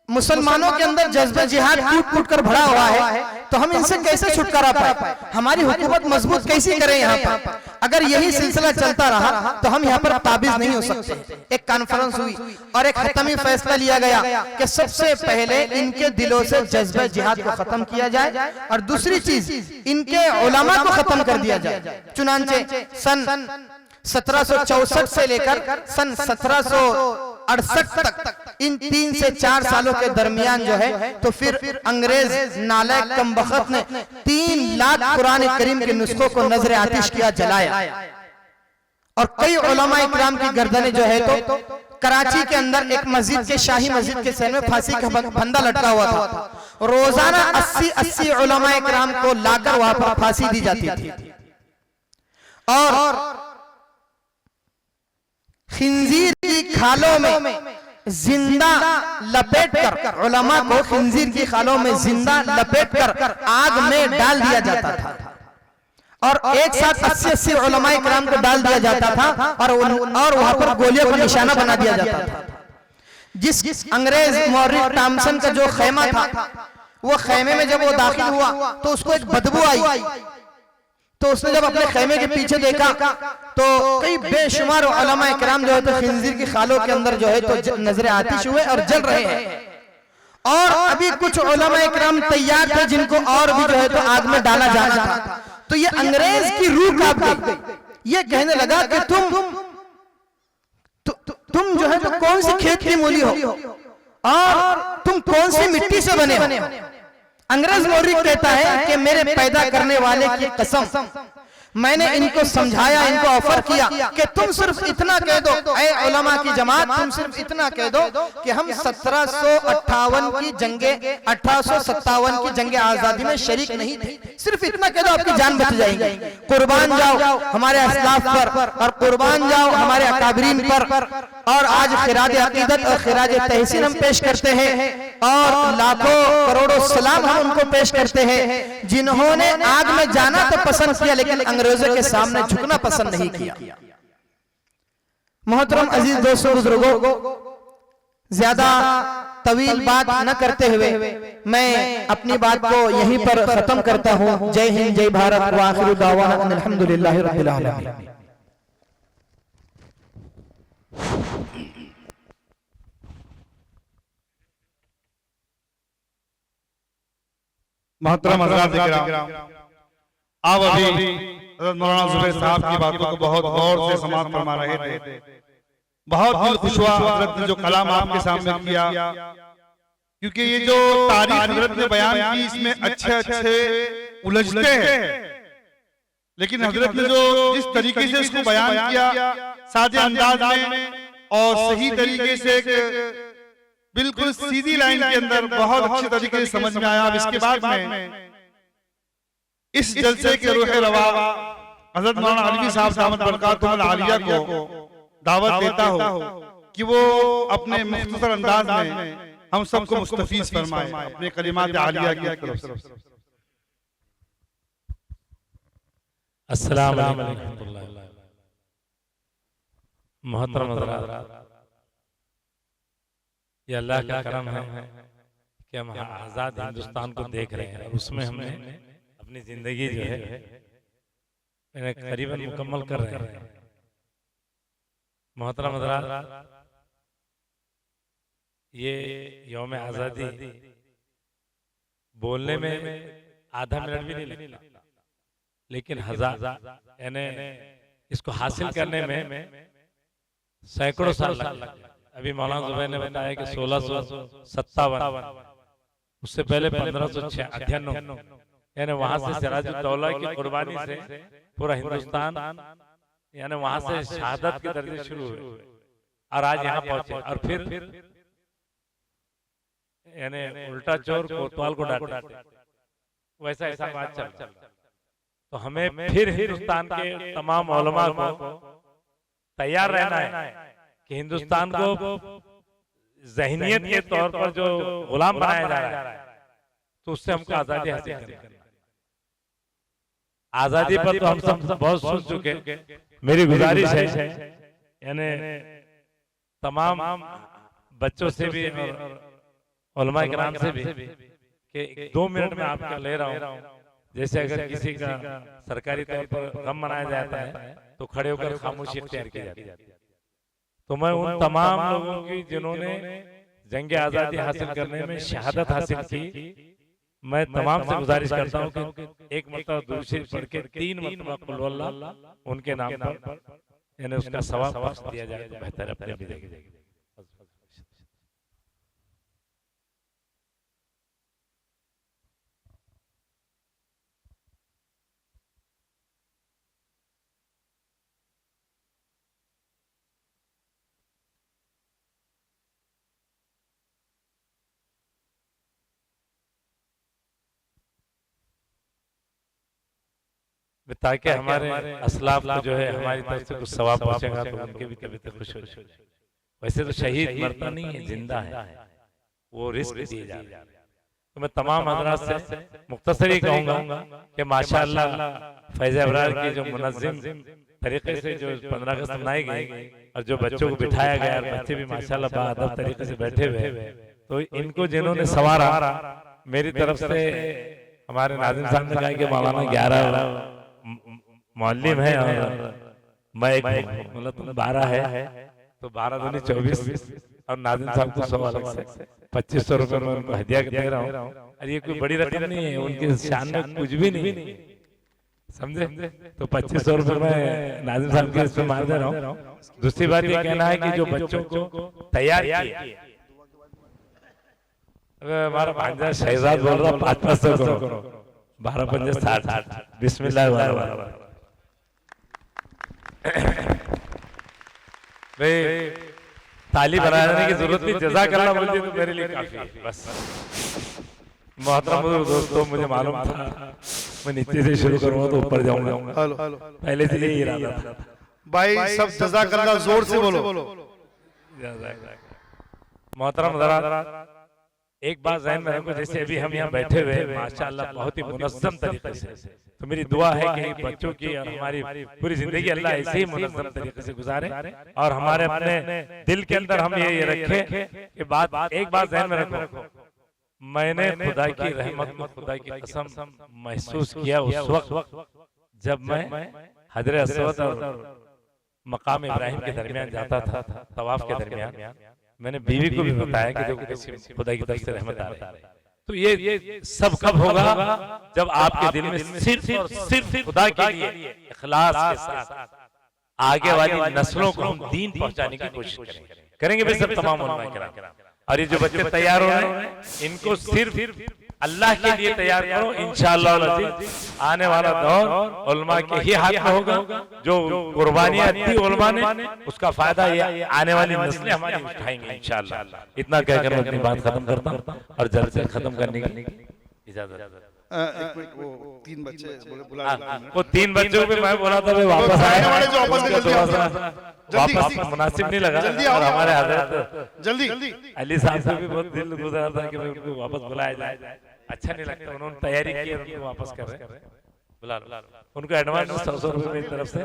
मुसलमानों के अंदर जज्बे जिहाद टूट कर भरा हुआ है, तो हम इनसे कैसे छुटकारा पाए, हमारी हुकूमत मजबूत कैसे करें यहाँ पर। अगर यही सिलसिला चलता रहा तो हम यहाँ पर काबिज नहीं हो सकते। एक कॉन्फ्रेंस हुई और एक हतमी फैसला लिया गया कि सबसे पहले इनके दिलों से जज्बे जिहाद को खत्म किया जाए और दूसरी चीज इनके उलमा को खत्म कर दिया जाए। चुनांचे सन 1764 से लेकर सन 1768 तक इन 3 से 4 सालों के दरमियान जो है तो फिर अंग्रेज नालायक कमबख्त ने 3 लाख कुरान करीम के नुस्खों को नजर आतिश किया, जलाया और कई उलमा इकराम की गर्दनें जो है तो कराची के अंदर एक मस्जिद के शाही मस्जिद के सहन में फांसी का फंदा लटका हुआ था। रोजाना 80 उलमा इकराम को लाकर वहां पर फांसी दी जाती थी और खिंजीर की खालों में जिंदा लपेटकर उलमा को खिंजीर की खालों में जिंदा लपेटकर आग में डाल दिया जाता था और एक साथ 80 उलमा इकराम को डाल दिया जाता था और वहां पर गोलियों को निशाना बना दिया जाता था। जिस अंग्रेज मौर्रिख टॉमसन का जो खैमा था, वो खैमे में जब वो दाखिल हुआ तो उसको एक बदबू आई। तो उसने जब अपने खैमे के पीछे देखा तो कई बेशुमार उलमा इकराम जो है तो खिंजीर की खालों के अंदर जो है तो नजर आतिश हुए और जल रहे हैं और अभी कुछ उलमा इकराम तैयार थे जिनको और भी जो है तो आग में डाला जाना था। तो ये अंग्रेज की रूह कांप गई। ये कहने लगा कि तुम जो है तो कौन सी खेत की मूली हो और तुम कौन सी मिट्टी से बने हो। अंग्रेज मौर्रिख कहता है कि मेरे पैदा करने वाले की कसम, मैंने इनको समझाया, इनको ऑफर किया कि तुम सिर्फ इतना कह दो, ऐ उलमा की जमात, तुम सिर्फ इतना कह दो कि हम 1758 की जंगे 1857 की जंगे आजादी में शरीक नहीं थे। सिर्फ इतना कह दो, आपकी जान बच जाएगी। कुर्बान जाओ हमारे असलाफ पर और कुर्बान जाओ हमारे अकाबरीन पर। और आज खिराज अकीदत और खिराज तहसीन हम पेश करते हैं और लाखों करोड़ों सलाम हम उनको पेश करते हैं जिन्होंने आग में जाना तो पसंद किया लेकिन अंग्रेजों के सामने झुकना पसंद नहीं किया। मोहतरम अजीज दोस्तों बुजुर्गों, ज्यादा तवील बात न करते हुए मैं अपनी बात को यहीं पर खत्म करता हूँ। जय हिंद, जय भारत, व आखिरु दावाना अल्हम्दुलिल्लाहि रब्बिल आलमीन। मोहतरम हज़रात इकराम, आप अभी हज़रत मौलाना ज़ुबैर साहब की बातों को बहुत गौर से समाप्त फरमा रहे थे। बहुत दिल खुश हुआ हज़रत ने जो कलाम आपके सामने किया, क्योंकि ये जो तारीख हज़रत ने बयान की इसमें अच्छे अच्छे उलझते हैं, लेकिन हज़रत ने जो जिस तरीके से इसको बयान किया सादे अंदाज में और सही तरीके से बिल्कुल सीधी लाइन के अंदर बहुत अच्छे तरीके से समझ में आया। अब इसके बाद में इस जलसे के रूह रवा हज़रत मौलाना अलवी साहब दामत बरकातुहुल आलिया को दावत देता हूँ कि वो अपने मुख्तसर अंदाज में हम सबको मुस्तफीज फरमाए अपने कलिमात आलिया की तरफ से। अस्सलाम वालेकुम रहमतुल्लाह। मोहतरम हज़रात, ये अल्लाह का करम है कि हम आज़ाद हिंदुस्तान को देख रहे हैं और उसमें हमने अपनी जिंदगी जो है करीबन मुकम्मल कर रहे हैं। मोहतरम हज़रात, ये यौम आज़ादी बोलने में आधा मिनट भी नहीं लगता, लेकिन हजार यानी इसको हासिल करने में सैकड़ों साल लगे। अभी मौलाना जुबैर ने बताया कि 1657, उससे पहले 1598, यानी वहां से सिराजुद्दौला की कुर्बानी से पूरा हिंदुस्तान यानी वहां से शहादत के दर्जे शुरू हुए और आज यहाँ पहुंचे। और फिर यानी उल्टा चोर कोतवाल को डांटे, वैसा ऐसा बात चल। तो हमें फिर हिंदुस्तान के तमाम उलमा को तैयार रहना है कि हिंदुस्तान को ज़हनियत के तौर पर जो गुलाम बनाया जा रहा है, तो उससे हमको आजादी हासिल करनी है। आजादी पर तो हम सब बहुत सुन चुके। मेरी गुजारिश है यानी तमाम बच्चों से भी और उलमा किराम से भी कि 2 मिनट में आपका ले रहा हूँ। जैसे अगर किसी का सरकारी तौर पर गम मनाया जाता है तो खड़े होकर खामोशी इख्तियार की जाती है। तो मैं उन तमाम लोगों की जिन्होंने जंग आजादी हासिल करने में शहादत हासिल की, मैं तमाम से गुजारिश करता हूँ कि एक मरतबा दुरूद शरीफ पढ़ के 3 मरतबा कुल वल्लाह उनके नाम पर यानी उसका सवाब बख्श दिया जाए तो बेहतर है अपने भी देखेंगे। ताकि हमारे असलाफ को जो है हमारी तरफ से कुछ सवाब पहुंचेगा तो उनकी भी तबीयत खुश हो जाए। वैसे तो शहीद मरता नहीं है, जिंदा है, वो रिस्क दिए जा रहे हैं। तो मैं तमाम हजरात से मुख्तसर ही कहूंगा कि माशाअल्लाह फैज़ अबरार की जो मुनज़्ज़िम तरीके से जो 15 अगस्त मनाई गई और जो बच्चों को बिठाया गया और बच्चे भी माशाअल्लाह बाअदब तरीके से बैठे हुए, तो इनको जिन्होंने संवारा, मेरी तरफ से हमारे नाज़िम साहब ने कहा कि मौलाना 11 मौलिम है और मैं एक मतलब तुम 12 है, तो 12 दूनी 24 और नाज़िम साहब को 100 अलग से 2500 रुपए में उनको हदिया दे रहा हूँ। और ये कोई बड़ी रकम नहीं है, उनके शान में कुछ भी नहीं, समझे। तो 2500 रुपए में नाज़िम साहब के इसमें मार दे रहा हूँ। दूसरी बात ये कहना है कि जो बच्चों को तैयार किया, हमारा भांजा शहजाद बोल रहा 500 करो, 12 पंजे 60, बिस्मिल्लाह भाई ताली बनाने की जरूरत नहीं, जज़ाकल्लाह बोल दिया तो मेरे लिए काफी है बस। मोहतरम दोस्तों, मुझे मालूम था मैं नीचे से शुरू करूंगा तो ऊपर जाऊंगा, पहले से यही इरादा था। भाई सब जज़ाकल्लाह जोर से बोलो। मोहतरम हज़रात, एक बात ज़हन में रखो, जैसे अभी हम यहाँ बैठे हुए माशाअल्लाह बहुत ही मुनज़्ज़म तरीके से, तो मेरी दुआ है कि बच्चों की और हमारी पूरी जिंदगी अल्लाह ऐसे ही मुनज़्ज़म तरीके से गुजारे और हमारे अपने दिल के अंदर हम ये रखें कि बात एक बात ज़हन में रखो, मैंने खुदा की रहमत को, खुदा की कसम महसूस किया उस वक्त जब मैं हजर अस्वद और मकाम इब्राहिम के दरमियान जाता था, तवाफ के दरमियान। मैंने बीवी को भी बताया कि देखो खुदा की तरफ से रहमत आ रही है। तो ये सब कब होगा जब आपके दिल में सिर्फ और सिर्फ खुदा के लिए इखलास के साथ आगे वाली नस्लों को हम दीन पहुंचाने की कोशिश करेंगे भाई सब तमाम उलमा किराम। और ये जो बच्चे तैयार हो रहे हैं इनको सिर्फ अल्लाह के लिए तैयार करो, इंशाअल्लाह आने वाला दौर उलमा के ही हाथ में होगा। जो कुर्बानियां दी उलमा ने उसका फायदा ये आने वाली नस्लें हमारी उठाएंगे इंशाअल्लाह। इतना कहकर मैं अपनी बात खत्म करता हूं और जल्द से खत्म करने की इजाजत। एक मिनट, वो 3 बच्चे बुला, वो 3 बच्चों पे मैं बोला था वापस आए वाले जो वापस जल्दी वापस मुनासिब नहीं लगा और हमारे हजरत जल्दी अली साहब से भी बहुत दिल गुजरा था कि उनको वापस बुलाया जाए, अच्छा नहीं लगता। उन्होंने तैयारी की और उनको वापस कर रहे हैं, बुला लो उनको एडवांस 100 रुपए मेरी तरफ से।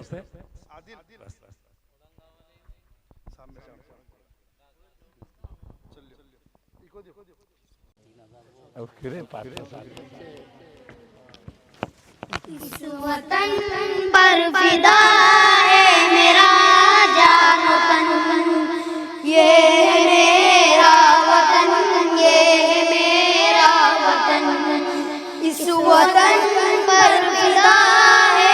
इस वतन पर फिदा है मेरा जान वतन, ये है मेरा वतन, ये है मेरा वतन। इस वतन पर फिदा है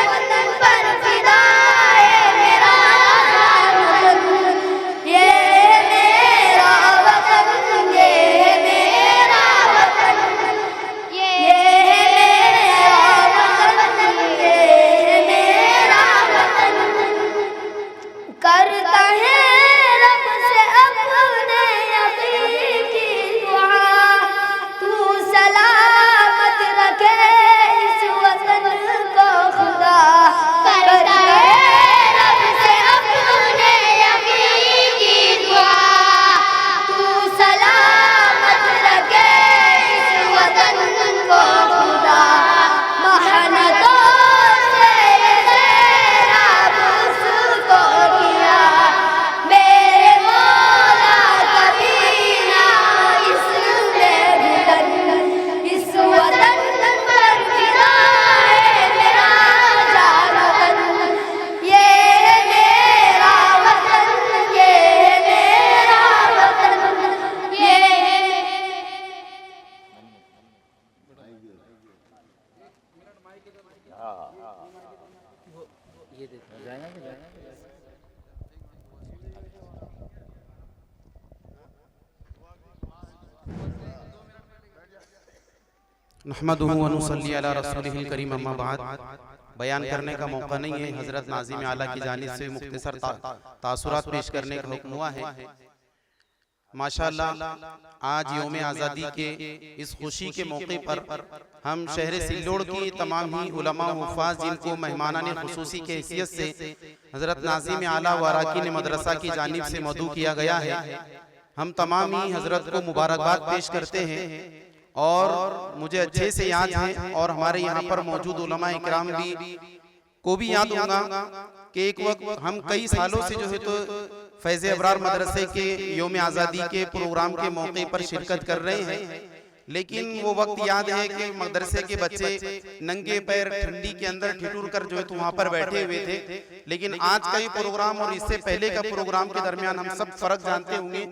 वतन पर फिदा है मेरा वतन, ये मेरा वतन, ये मेरा वतन, ये मेरा वतन, ये मेरा वतन। करता है रब से अपने यकीन की दुआ, तू सलामत रखे इस वतन को खुदा। करता है रब से अपने यकीन की दुआ, तू सलामत रखे इस वतन को खुदा। मेहनतों से सैराब उसको किया, मेरे मौला कभी ना इसने भुलन। इस वतन पर फिदा है मेरा जान वतन, ये मेरा वतन, ये मेरा वतन, ये नहमदुहु व नुसल्ली अला रसूलिहिल करीम अम्मा बाद। बयान करने का मौका नहीं है, हजरत नाज़िम आला की जानिब से मुख्तसर तासुरात पेश करने का हुक्म हुआ है। माशाअल्लाह आज यौम आज़ादी के इस खुशी के मौके पर हम शहर सिल्लोड़ की तमाम ही उलमा व हुफ़ाज़ जिनको मेहमानाने खुसूसी के हैसियत से हजरत नाज़िम आला व अराकीन मदरसा की जानिब से मदऊ किया गया है, हम तमाम ही हजरत को मुबारकबाद पेश करते हैं। और मुझे अच्छे से याद है और हमारे यहाँ पर मौजूद उलमा इकराम भी को भी याद होगा कि एक वक्त हम कई सालों से जो है तो फैज़ अबरार मदरसे के यौम आज़ादी के प्रोग्राम के मौके पर शिरकत कर रहे हैं, लेकिन वो वक्त याद है कि मदरसे के बच्चे नंगे पैर ठंडी के अंदर ठिठुर कर जो है तो वहाँ पर बैठे हुए थे। लेकिन आज का ये प्रोग्राम और इससे पहले का प्रोग्राम के दरमियान हम सब फर्क जानते होंगे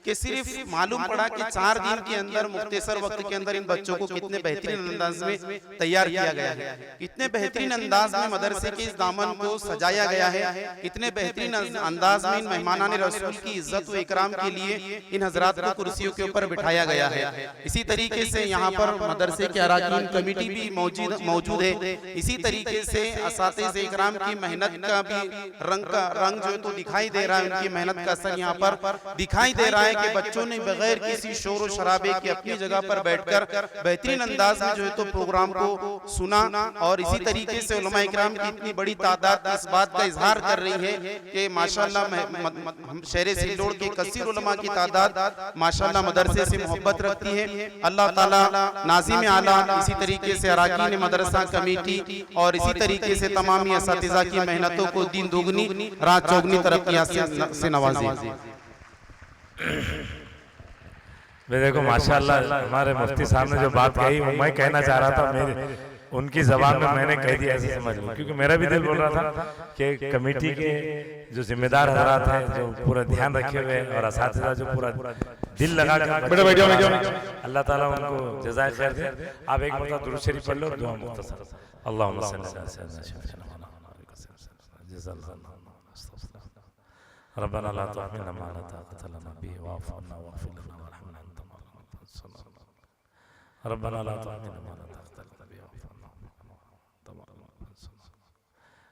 कि सिर्फ मालूम पड़ा कि 4 दिन के अंदर मुख्तसर वक्त के अंदर इन बच्चों को कितने बेहतरीन अंदाज में तैयार किया गया है, कितने बेहतरीन अंदाज में मदरसे के इस दामन को सजाया गया है, कितने बेहतरीन अंदाज में इन मेहमानाने रसूल की इज्जत व इकराम के लिए इन हजरात को कुर्सियों के ऊपर बिठाया गया है। इसी तरीके से यहाँ पर मदरसे के अराकीन कमेटी भी मौजूद है। इसी तरीके से असातिज़े इकराम की मेहनत का भी रंग जो है तो दिखाई दे रहा है, उनकी मेहनत का असर यहाँ पर दिखाई दे रहा है कि बच्चों ने बगैर किसी शोर और शराबे के अपनी जगह पर बैठकर बेहतरीन अंदाज में जो है तो प्रोग्राम को सुना। और इसी तरीके से उलमा इकराम की इतनी बड़ी तादाद इस बात का इजहार कर रही है कि माशाअल्लाह हम शहर सिल्लोड़ के कसीर उलमा की तादाद माशाअल्लाह मदरसे से मोहब्बत रखती है। अल्लाह ताला नाज़िम आला, इसी तरीके से अराकीन मदरसा कमेटी और इसी तरीके से तमाम असातिज़ा की मेहनतों को दिन दुगनी रात चौगनी तरक्की से नवाजे। देखो माशाअल्लाह हमारे मुफ्ती साहब ने जो बात कही वो मैं कहना चाह रहा था, मेरे उनकी जबान में मैंने कह दिया ऐसे समझ लो, क्योंकि मेरा भी दिल बोल रहा था कि कमेटी के जो जिम्मेदार हजरात हैं जो पूरा ध्यान रखे हुए और असातिज़ा जो पूरा दिल लगा कर अल्लाह ताला उनको जज़ाए खैर दे। आप एक मरतबा दुरूद शरीफ पढ़ लो, दुआ मुख्तसर। अल्लाहुम्मा सल्ली अला सय्यिदिना रब्बना ला तुहमिलना मा ला ताक़ता लना बिही वाअफ़ु अन्ना वग़फ़िर लना वरहमना अंता मौलाना रब्बना ला तुहमिलना मा ला ताक़ता लना बिही वाअफ़ु अन्ना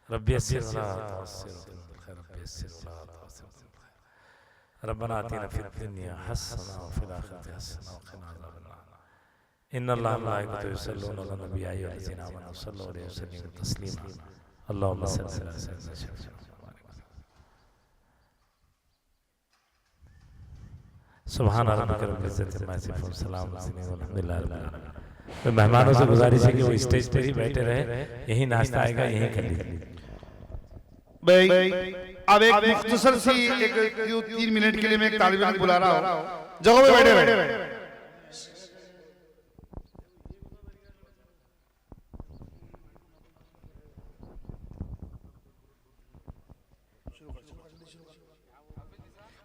रब्बी यस्सिर वला तुअस्सिर बिल खैर रब्बी यस्सिर वला तुअस्सिर बिल खैर रब्बना आतिना फिद दुनिया हसना व फिल आखिरति हसना व क़िना अज़ाबन्नार इन्नल्लाह व मलाइकतहु युसल्लूना अलन नबी या अय्युहल्लज़ीना आमनू सल्लु अलैहि व सल्लिमू तस्लीमा अल्लाहुम्मा सल्लि अला सय्यिदिना सुभान रब्बिका रब्बिल इज्जति अम्मा यसिफून सलाम अल्हम्दुलिल्लाहि रब्बिल आलमीन। तो मेहमानों से गुजारिश है कि वो स्टेज पर ही बैठे रहे, यही नाश्ता आएगा यही कर लीजिए। भाई अब एक मुख्तसर सी एक 3 मिनट के लिए मैं एक तालिब इल्म बुला रहा हूँ, जगह पे बैठे बैठे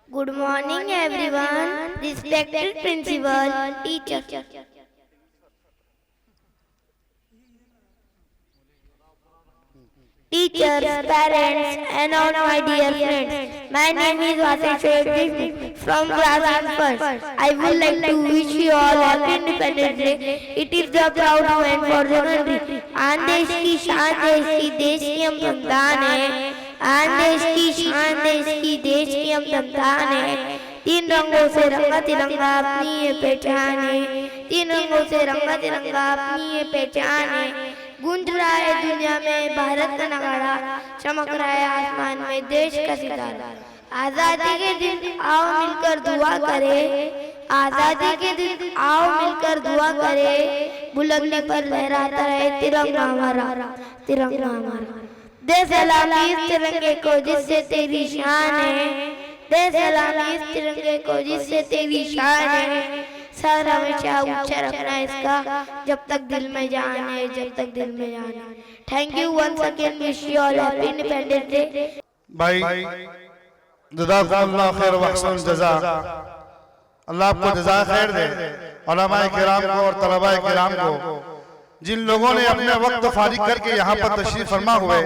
Good morning, everyone. Respected principal, teacher. teachers, parents, and all my dear friends. My name is Wasil Shoaib from class 1st. I would like to wish you all happy Independence Day. It is the proud moment for the country. आन देश की शान देश की हम संतान है. आन देश की शान देश की हम संतान है. तीन रंगों से रंगा तिरंगा अपनी ये पहचान है. तीन रंगों से रंगा तिरंगा अपनी ये पहचान है. गूंज रहा है दुनिया में भारत का नगाड़ा, चमक रहा है आसमान में देश का सितारा. आजादी के दिन आओ मिलकर दुआ करे. आजादी के दिन आओ मिलकर दुआ करे. बुलंदी पर लहराता है तिरंगा हमारा, तिरंगा हमारा. दे सलामी इस तिरंगे को जिससे तेरी शान है. दे सलामी इस तिरंगे को जिससे तेरी शान है. सर हमेशा ऊंचा रखना इसका जब तक दिल में जान है, जब तक दिल में जान है. Thank you once again. Wish you all happy independence day. भाई जज़ाकुमुल्लाह खैर व अहसन जज़ा. अल्लाह आपको जज़ा खैर दे. उलमाए किराम को और तलबाए किराम को जिन लोगों ने अपने वक्त फारिग करके यहाँ पर तशरीफ फरमा हुए